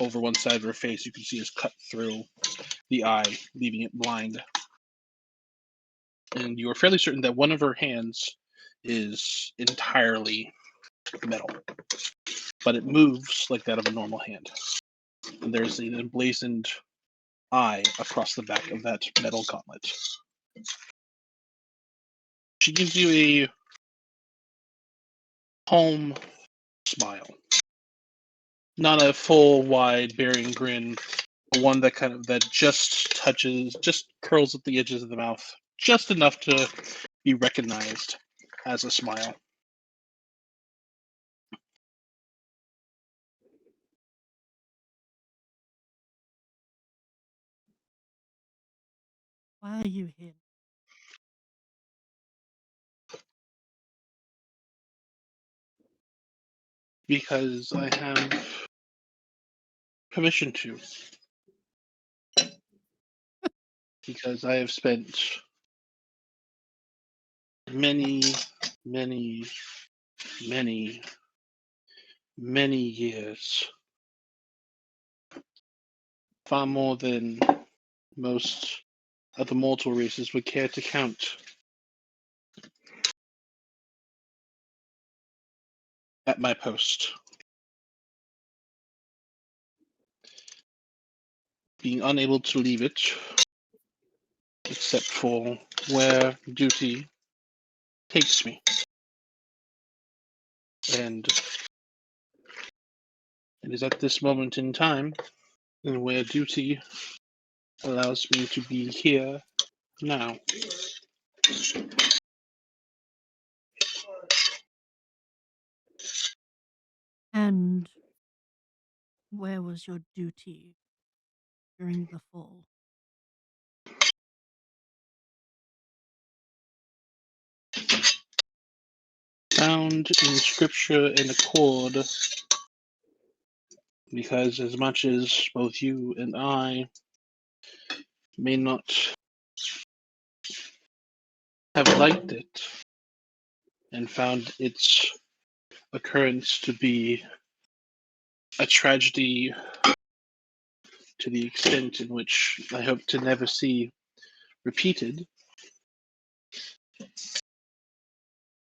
over one side of her face you can see is cut through the eye, leaving it blind. And you are fairly certain that one of her hands is entirely metal, but it moves like that of a normal hand. And there's an emblazoned eye across the back of that metal gauntlet. She gives you a calm smile. Not a full, wide, bearing grin, but one that just curls at the edges of the mouth, just enough to be recognized as a smile. Why are you here? Because I have permission to. Because I have spent many, many, many, many years, far more than most of the mortal races would care to count, at my post. Being unable to leave it, except for where duty takes me. And it is at this moment in time, and where duty allows me to be here now. And where was your duty during the fall? Found in scripture and accord, because as much as both you and I may not have liked it and found its occurrence to be a tragedy to the extent in which I hope to never see repeated,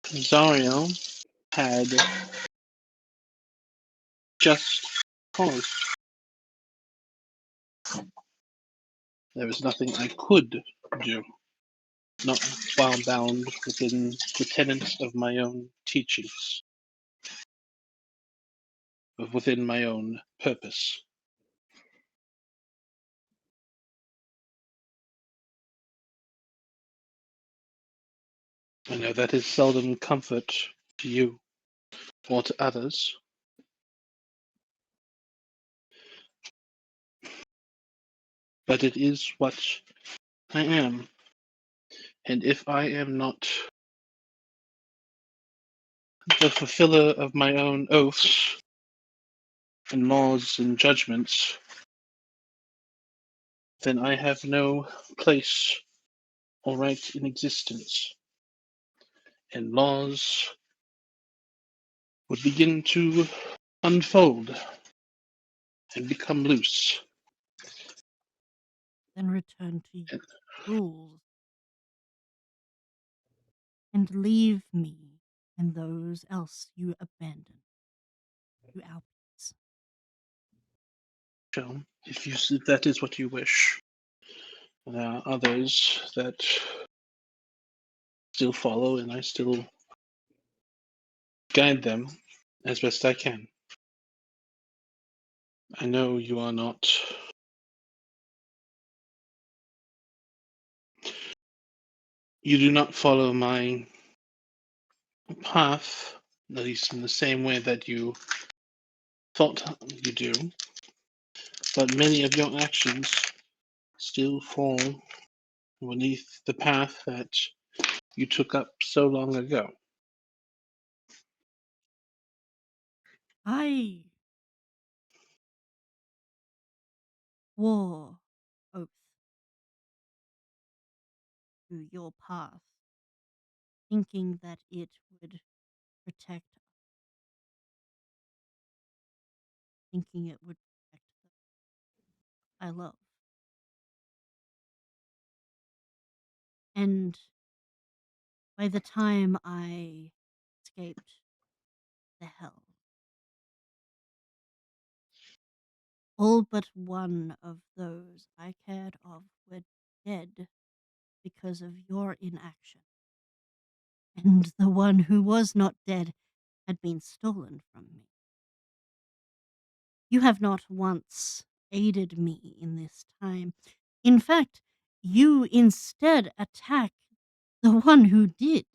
Zariel had just cause. There was nothing I could do, not while bound within the tenets of my own teachings, but within my own purpose. I know that is seldom comfort to you or to others, but it is what I am. And if I am not the fulfiller of my own oaths and laws and judgments, then I have no place or right in existence, and laws would begin to unfold and become loose. Then return to your And rules and leave me and those else you abandon to our peace. so, if that is what you wish, there are others that still follow, and I still guide them as best I can. I know you are not. You do not follow my path, at least in the same way that you thought you do, but many of your actions still fall beneath the path that you took up so long ago. I swore oath to your path, thinking that it would protect us, thinking it would protect those I love. And by the time I escaped the hell, all but one of those I cared of were dead because of your inaction. And the one who was not dead had been stolen from me. You have not once aided me in this time. In fact, you instead attack the one who did.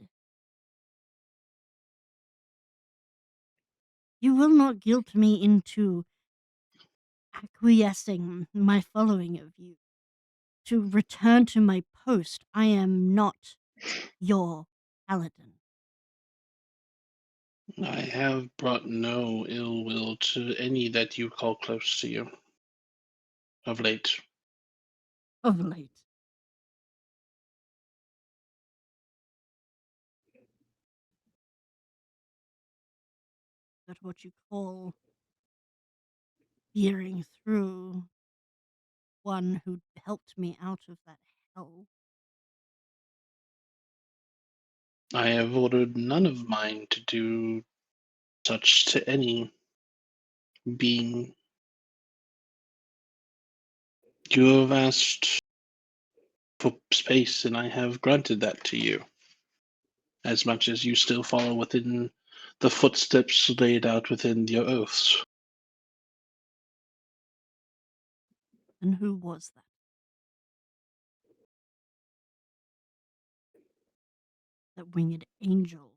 You will not guilt me into acquiescing my following of you. To return to my post, I am not your paladin. I have brought no ill will to any that you call close to you of late. Of late. But what you call peering through one who helped me out of that hell. I have ordered none of mine to do such to any being. You have asked for space, and I have granted that to you, as much as you still follow within the footsteps laid out within your oaths. And who was that? That winged angel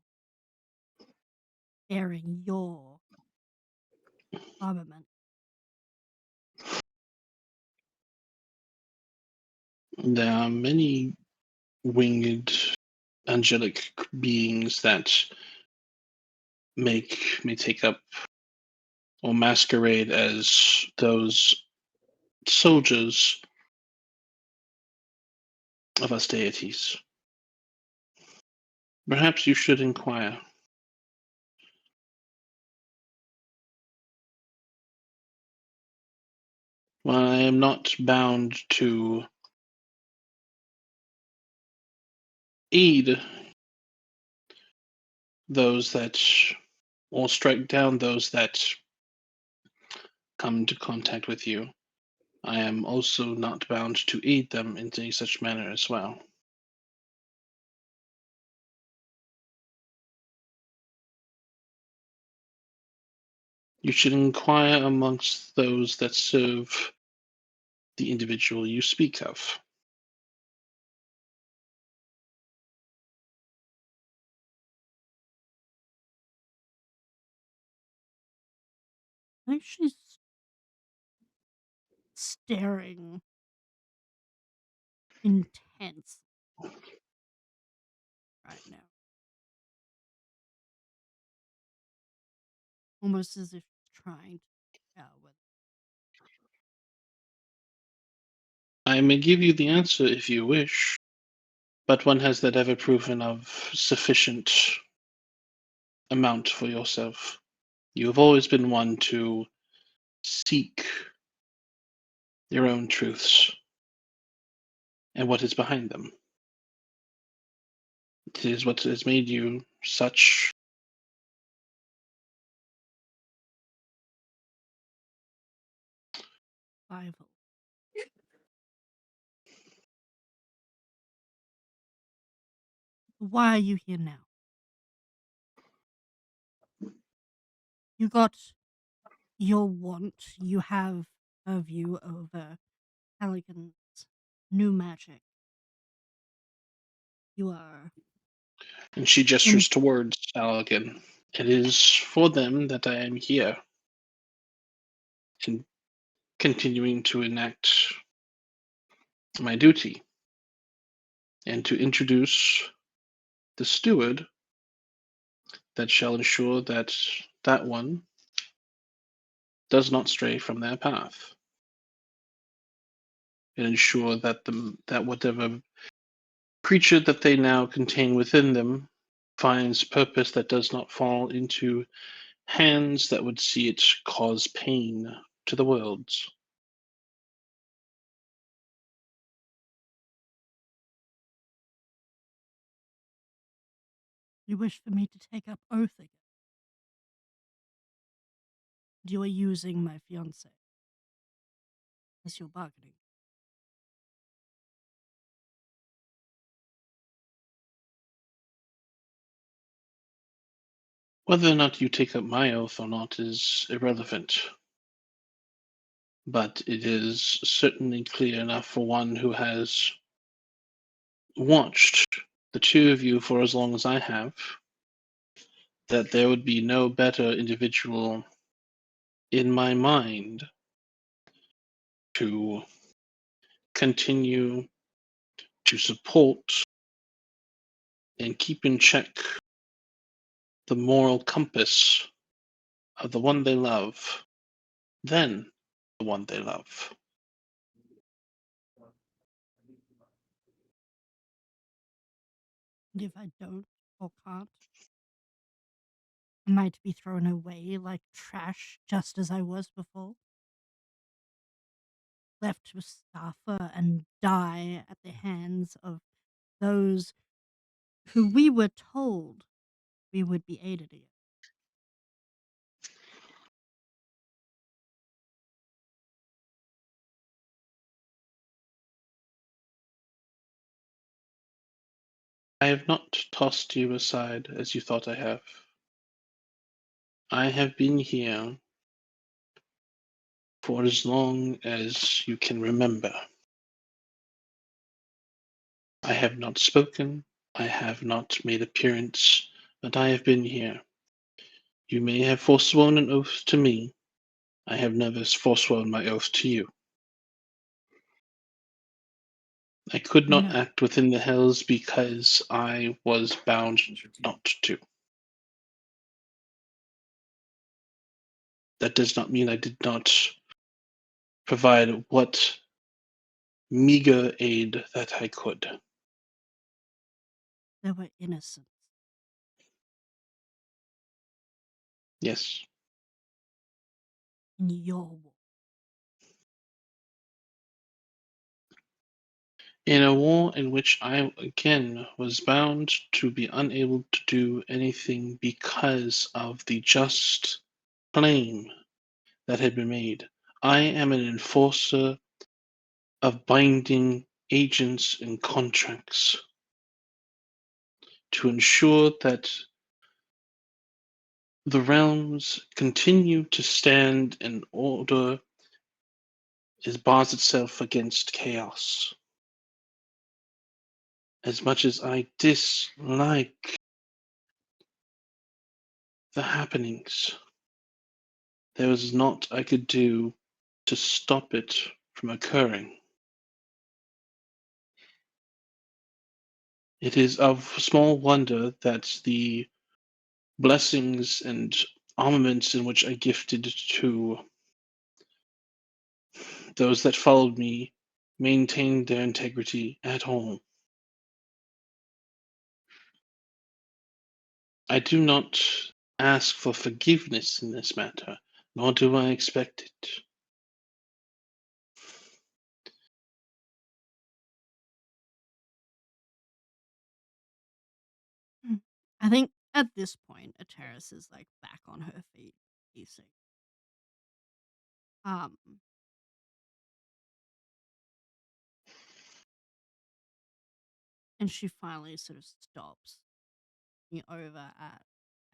bearing your armament. There are many winged angelic beings that may take up or masquerade as those soldiers of us deities. Perhaps you should inquire. While I am not bound to aid those that, or strike down those that come into contact with you, I am also not bound to aid them in any such manner as well. You should inquire amongst those that serve the individual you speak of. I think she's staring intense right now. Almost as if trying to figure out what I may give you the answer if you wish, but when has that ever proven of sufficient amount for yourself? You have always been one to seek your own truths and what is behind them. It is what has made you such survival. Why are you here now? You got your want. You have a view over Halligan's new magic. You are and she in. gestures towards Allergan. It is for them that I am here, and continuing to enact my duty, and to introduce the steward that shall ensure that that one does not stray from their path, and ensure that that whatever creature that they now contain within them finds purpose that does not fall into hands that would see it cause pain to the worlds. You wish for me to take up oath again. You are using my fiance as your bargaining. Whether or not you take up my oath or not is irrelevant, but it is certainly clear enough for one who has watched the two of you for as long as I have that there would be no better individual in my mind to continue to support and keep in check the moral compass of the one they love than the one they love. And if I don't or can't, am I to be thrown away like trash just as I was before? Left to suffer and die at the hands of those who we were told we would be aided against. I have not tossed you aside as you thought I have. I have been here for as long as you can remember. I have not spoken, I have not made appearance, but I have been here. You may have forsworn an oath to me. I have never forsworn my oath to you. I could not No, act within the hells because I was bound not to. That does not mean I did not provide what meager aid that I could. they were innocent. Yes, In your war. In a war in which I again was bound to be unable to do anything because of the just claim that had been made, I am an enforcer of binding agents and contracts to ensure that the realms continue to stand and order is bars itself against chaos. As much as I dislike the happenings, there was naught I could do to stop it from occurring. It is of small wonder that the blessings and armaments in which I gifted to those that followed me maintained their integrity at all. I do not ask for forgiveness in this matter, nor do I expect it. I think at this point, Ateris is like back on her feet, pacing. Um, and she finally sort of stops, looking over at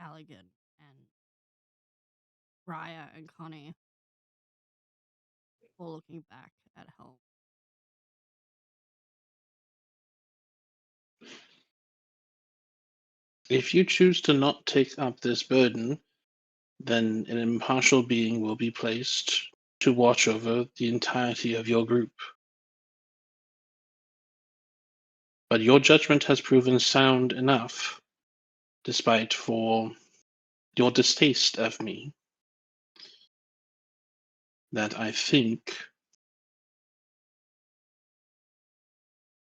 Allegan and Raya and Connie, before looking back at Helm. If you choose to not take up this burden, then an impartial being will be placed to watch over the entirety of your group. But your judgment has proven sound enough, despite for your distaste of me, that I think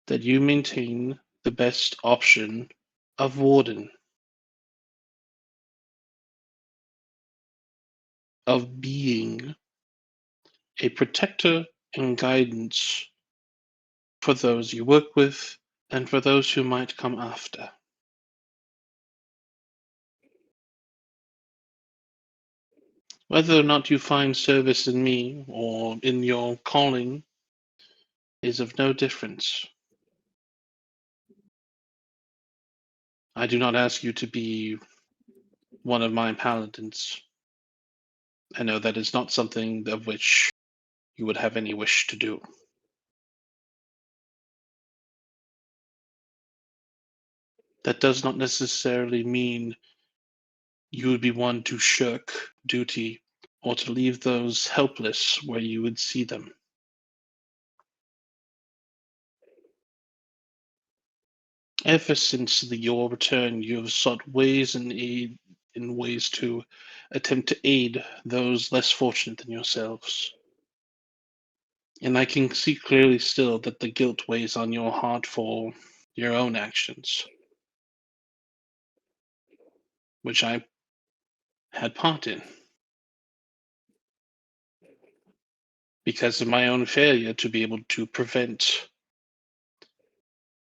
that you maintain the best option of warden, of being a protector and guidance for those you work with and for those who might come after. Whether or not you find service in me or in your calling is of no difference. I do not ask you to be one of my paladins. I know that is not something of which you would have any wish to do. That does not necessarily mean you would be one to shirk duty or to leave those helpless where you would see them. Ever since your return, you have sought ways and aid in ways to attempt to aid those less fortunate than yourselves. And I can see clearly still that the guilt weighs on your heart for your own actions, which I had part in, because of my own failure to be able to prevent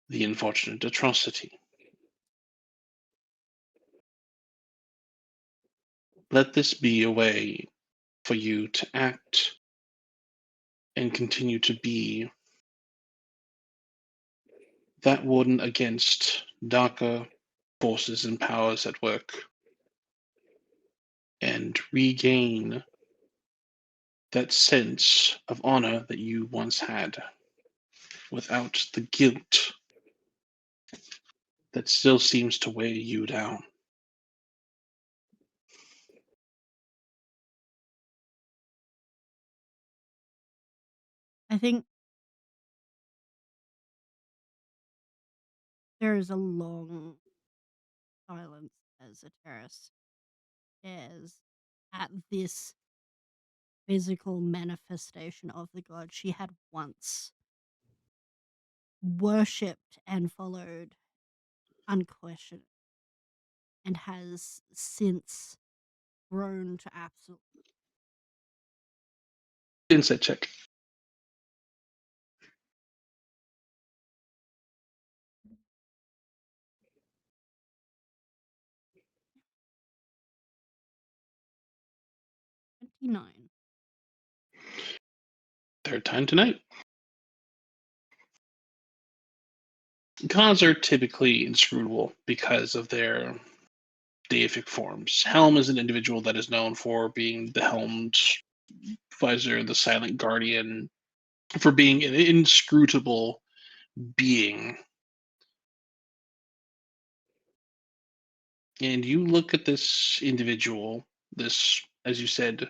the unfortunate atrocity. Let this be a way for you to act and continue to be that warden against darker forces and powers at work, and regain that sense of honor that you once had without the guilt that still seems to weigh you down. I think there is a long silence as Ateris stares at this physical manifestation of the god she had once worshipped and followed unquestioned, and has since grown to absolute. Insight check. 29. Third time tonight. Gods are typically inscrutable because of their deific forms. Helm is an individual that is known for being the helmed visor, the silent guardian, for being an inscrutable being. And you look at this individual, this, as you said,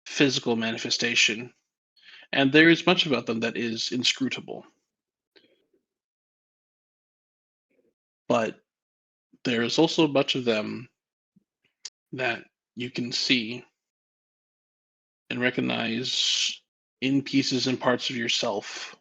physical manifestation, and there is much about them that is inscrutable. But there is also much of them that you can see and recognize in pieces and parts of yourself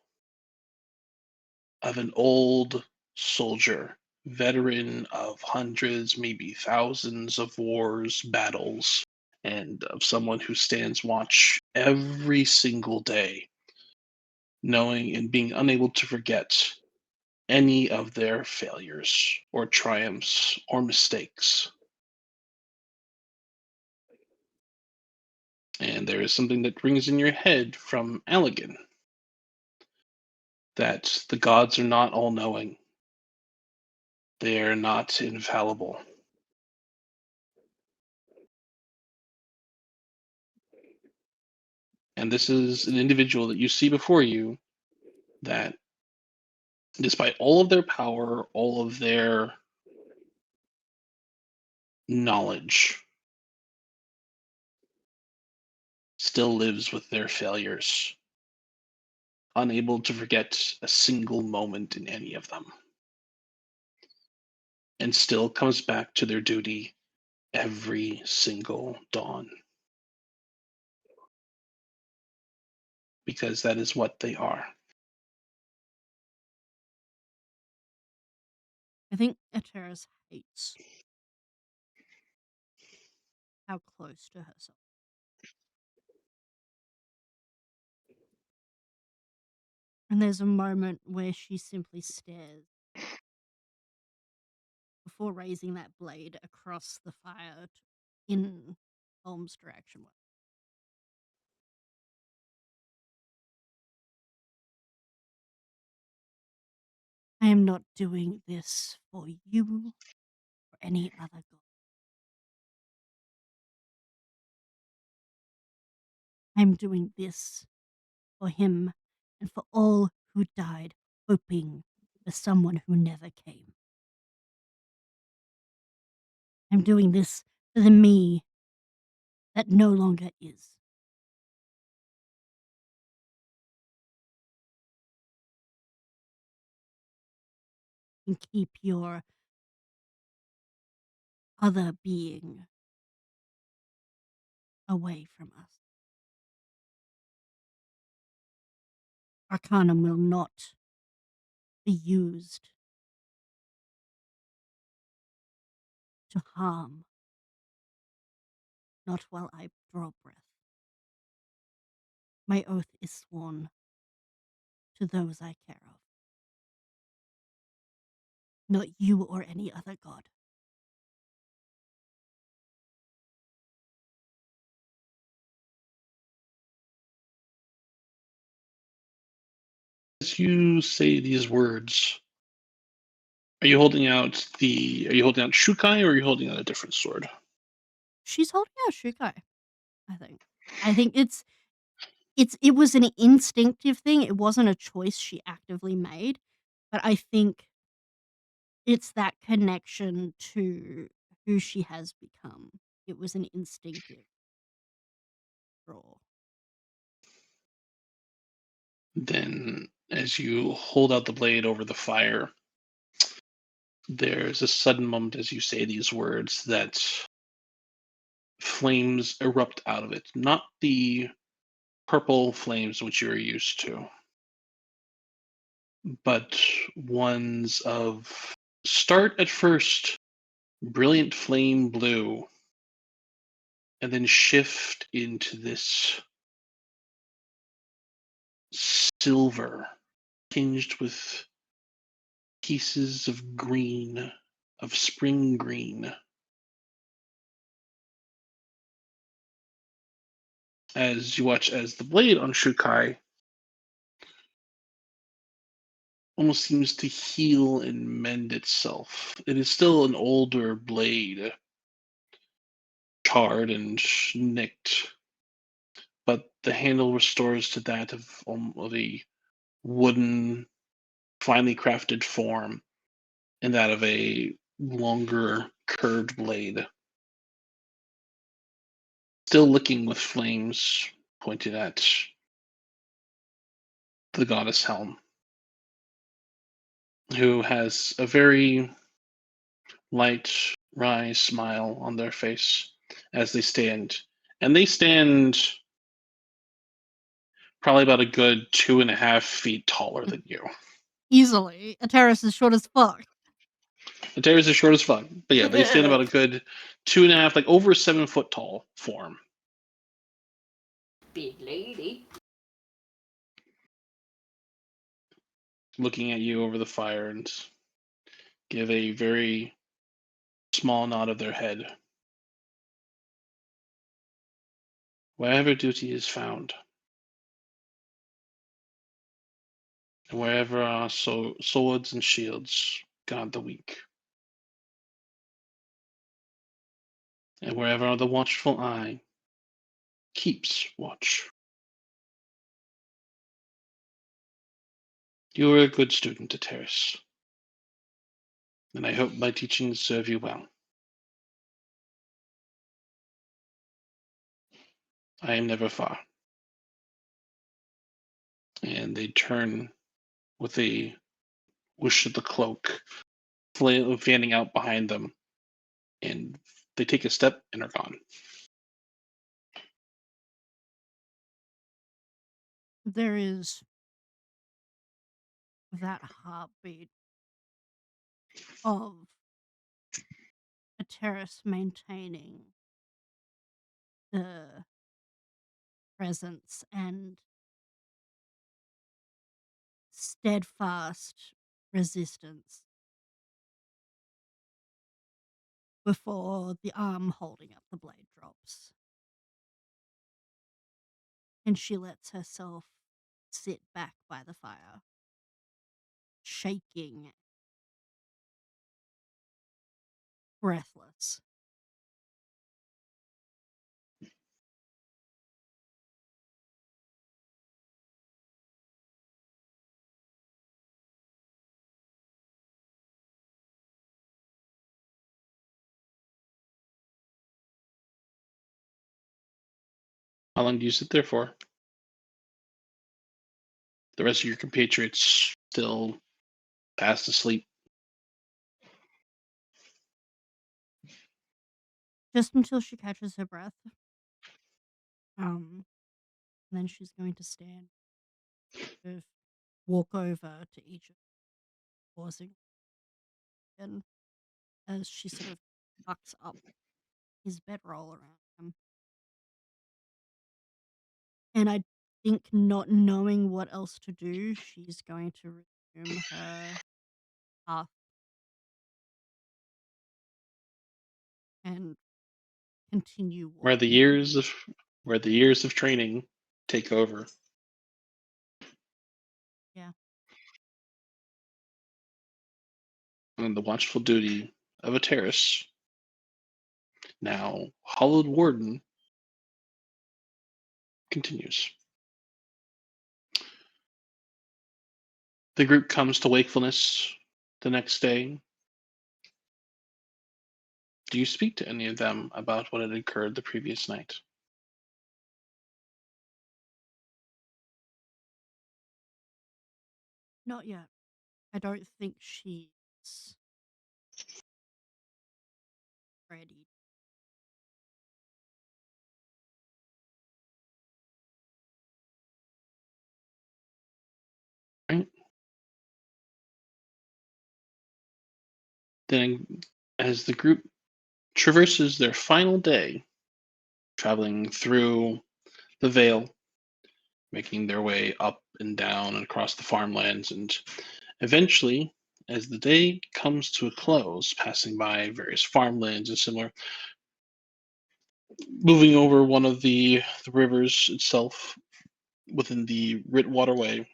of an old soldier, veteran of hundreds, maybe thousands of wars, battles, and of someone who stands watch every single day, knowing and being unable to forget any of their failures or triumphs or mistakes. And there is something that rings in your head from Allegan, that the gods are not all knowing. They are not infallible. And this is an individual that you see before you that, despite all of their power, all of their knowledge, still lives with their failures, unable to forget a single moment in any of them, and still comes back to their duty every single dawn. Because that is what they are. I think Eteris hates how close to herself. And there's a moment where she simply stares before raising that blade across the fire in Holmes' direction. I am not doing this for you or any other god. I am doing this for him and for all who died hoping for someone who never came. I'm doing this for the me that no longer is. And keep your other being away from us. Arcanum will not be used to harm, not while I draw breath. My oath is sworn to those I care of, not you or any other god. As you say these words, are you holding out Shukai, or are you holding out a different sword? She's holding out Shukai, I think. I think it was an instinctive thing. It wasn't a choice she actively made, but I think it's that connection to who she has become. It was an instinctive draw. Then, as you hold out the blade over the fire, there's a sudden moment as you say these words that flames erupt out of it. Not the purple flames which you're used to, but ones of start at first brilliant flame blue and then shift into this silver tinged with pieces of green, of spring green. as you watch as the blade on Shukai almost seems to heal and mend itself. It is still an older blade, charred and nicked, but the handle restores to that of a wooden, finely crafted form, and that of a longer, curved blade. Still licking with flames pointed at the goddess Helm, who has a very light, wry smile on their face as they stand. And they stand probably about a good 2.5 feet taller than you. Easily. A terrace is short as fuck. The terrace is short as fuck. But yeah, they stand about a good 2.5, like over 7 foot tall form. Big lady. Looking at you over the fire and give a very small nod of their head. Wherever duty is found, and wherever are swords and shields guard the weak, and wherever the watchful eye keeps watch. You are a good student, Ateris, and I hope my teachings serve you well. I am never far. And they turn with a whoosh of the cloak, fanning out behind them, and they take a step and are gone. There is that heartbeat of a terrace maintaining the presence and steadfast resistance before the arm holding up the blade drops. And she lets herself sit back by the fire, shaking, breathless. How long do you sit there for? The rest of your compatriots still fast asleep. Just until she catches her breath. And then she's going to stand, walk over to each of them, pausing, and as she sort of tucks up his bedroll around him. And I think, not knowing what else to do, she's going to resume her path and continue Where the walking. years of training take over. Yeah. And the watchful duty of a terrace, now hollowed warden, continues. The group comes to wakefulness the next day. Do you speak to any of them about what had occurred the previous night? Not yet. I don't think she's ready. Right? Then, as the group traverses their final day, traveling through the Vale, making their way up and down and across the farmlands, and eventually, as the day comes to a close, passing by various farmlands and similar, moving over one of the rivers itself within the Rit waterway,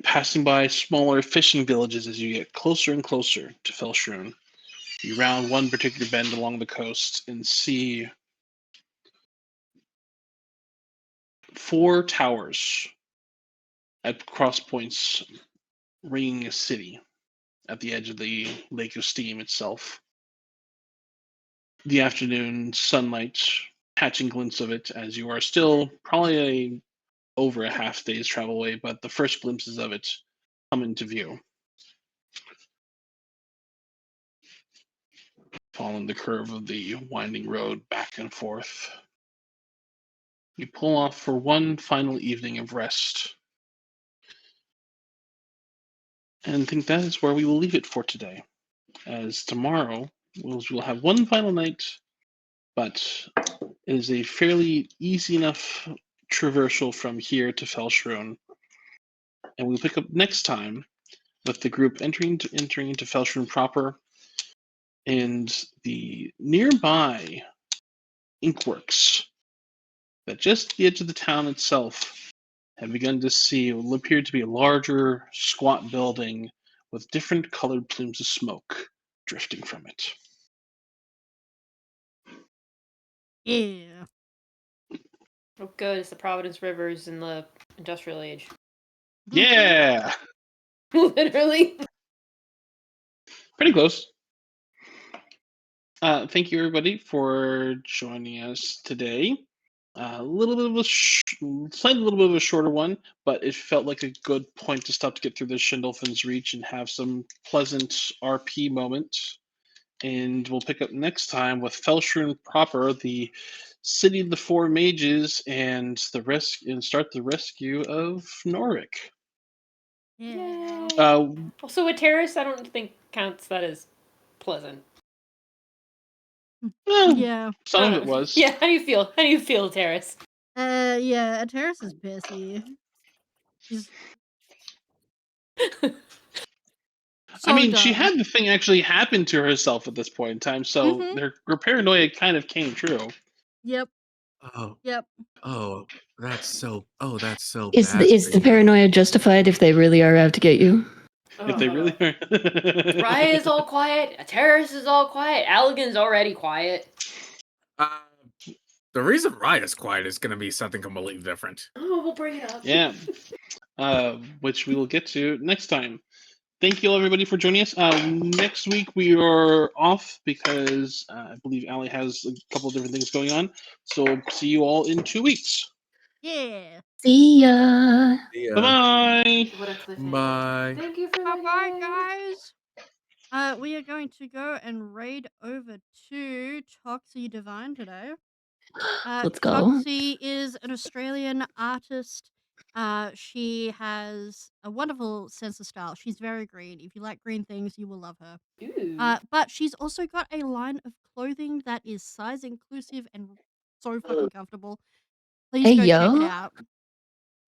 passing by smaller fishing villages as you get closer and closer to Felshroon. You round one particular bend along the coast and see 4 towers at cross points ringing a city at the edge of the Lake of Steam itself. The afternoon sunlight catching glimpse of it as you are still probably over a half day's travel away, but the first glimpses of it come into view. Following the curve of the winding road back and forth, you pull off for one final evening of rest. And I think that is where we will leave it for today. As tomorrow, we'll have one final night, but it is a fairly easy enough traversal from here to Felshroon. And we'll pick up next time with the group entering into Felshroon proper and the nearby inkworks that just at the edge of the town itself have begun to see what will appear to be a larger, squat building with different colored plumes of smoke drifting from it. Yeah. Oh, good. It's the Providence Rivers in the industrial age. Yeah! Literally. Pretty close. Thank you, everybody, for joining us today. A little bit of a little bit of a shorter one, but it felt like a good point to stop to get through the Shindelfin's Reach and have some pleasant RP moments. And we'll pick up next time with Felshroon proper, the city of the 4 mages, and start the rescue of Norik. Yeah. Also, a terrace, I don't think counts that as pleasant. Yeah. Some of it was. Yeah, how do you feel? How do you feel, Terrace? Yeah, a terrace is pissy. She's so I mean, she dumb. had the thing actually happen to herself at this point in time, so her paranoia kind of came true. Yep. Oh, Yep. that's so Is bad. the paranoia justified if they really are out to get you? If they really are. Riot is all quiet. A terrace is all quiet. Allegan's already quiet. The reason Riot is quiet is going to be something completely different. Oh, we'll bring it up. Yeah. Which we will get to next time. Thank you, everybody, for joining us. Next week we are off because I believe Allie has a couple of different things going on. So see you all in 2 weeks. Yeah. See ya. Bye-bye. What a cliffhanger. Bye. Thank you for Bye-bye, listening. guys. We are going to go and raid over to Toxie Divine today. Let's go. Toxie is an Australian artist. She has a wonderful sense of style. She's very green. If you like green things, you will love her. Ooh. But she's also got a line of clothing that is size inclusive and so fucking comfortable. Please Hey, go check it yo.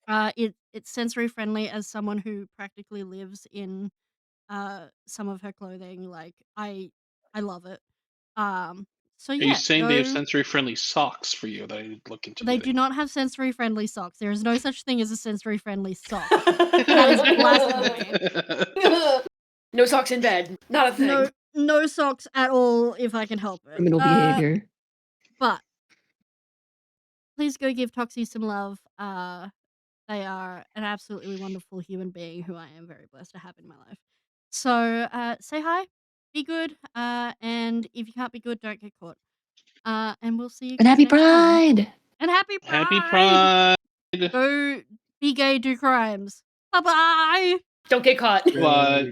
out. It's sensory friendly. As someone who practically lives in some of her clothing, like I love it. So Are yeah, you saying they have go. sensory friendly socks for you that I need to look into? They do not have sensory friendly socks. There is no such thing as a sensory friendly sock. That is blasphemy. No socks in bed. Not a thing. No socks at all if I can help it. Criminal behavior. But please go give Toxie some love. They are an absolutely wonderful human being who I am very blessed to have in my life. So say hi, be good, and if you can't be good, don't get caught. And we'll see you And guys happy next time. Pride. And happy Pride! Happy Pride! Go be gay, do crimes. Bye-bye! Don't get caught. Bye.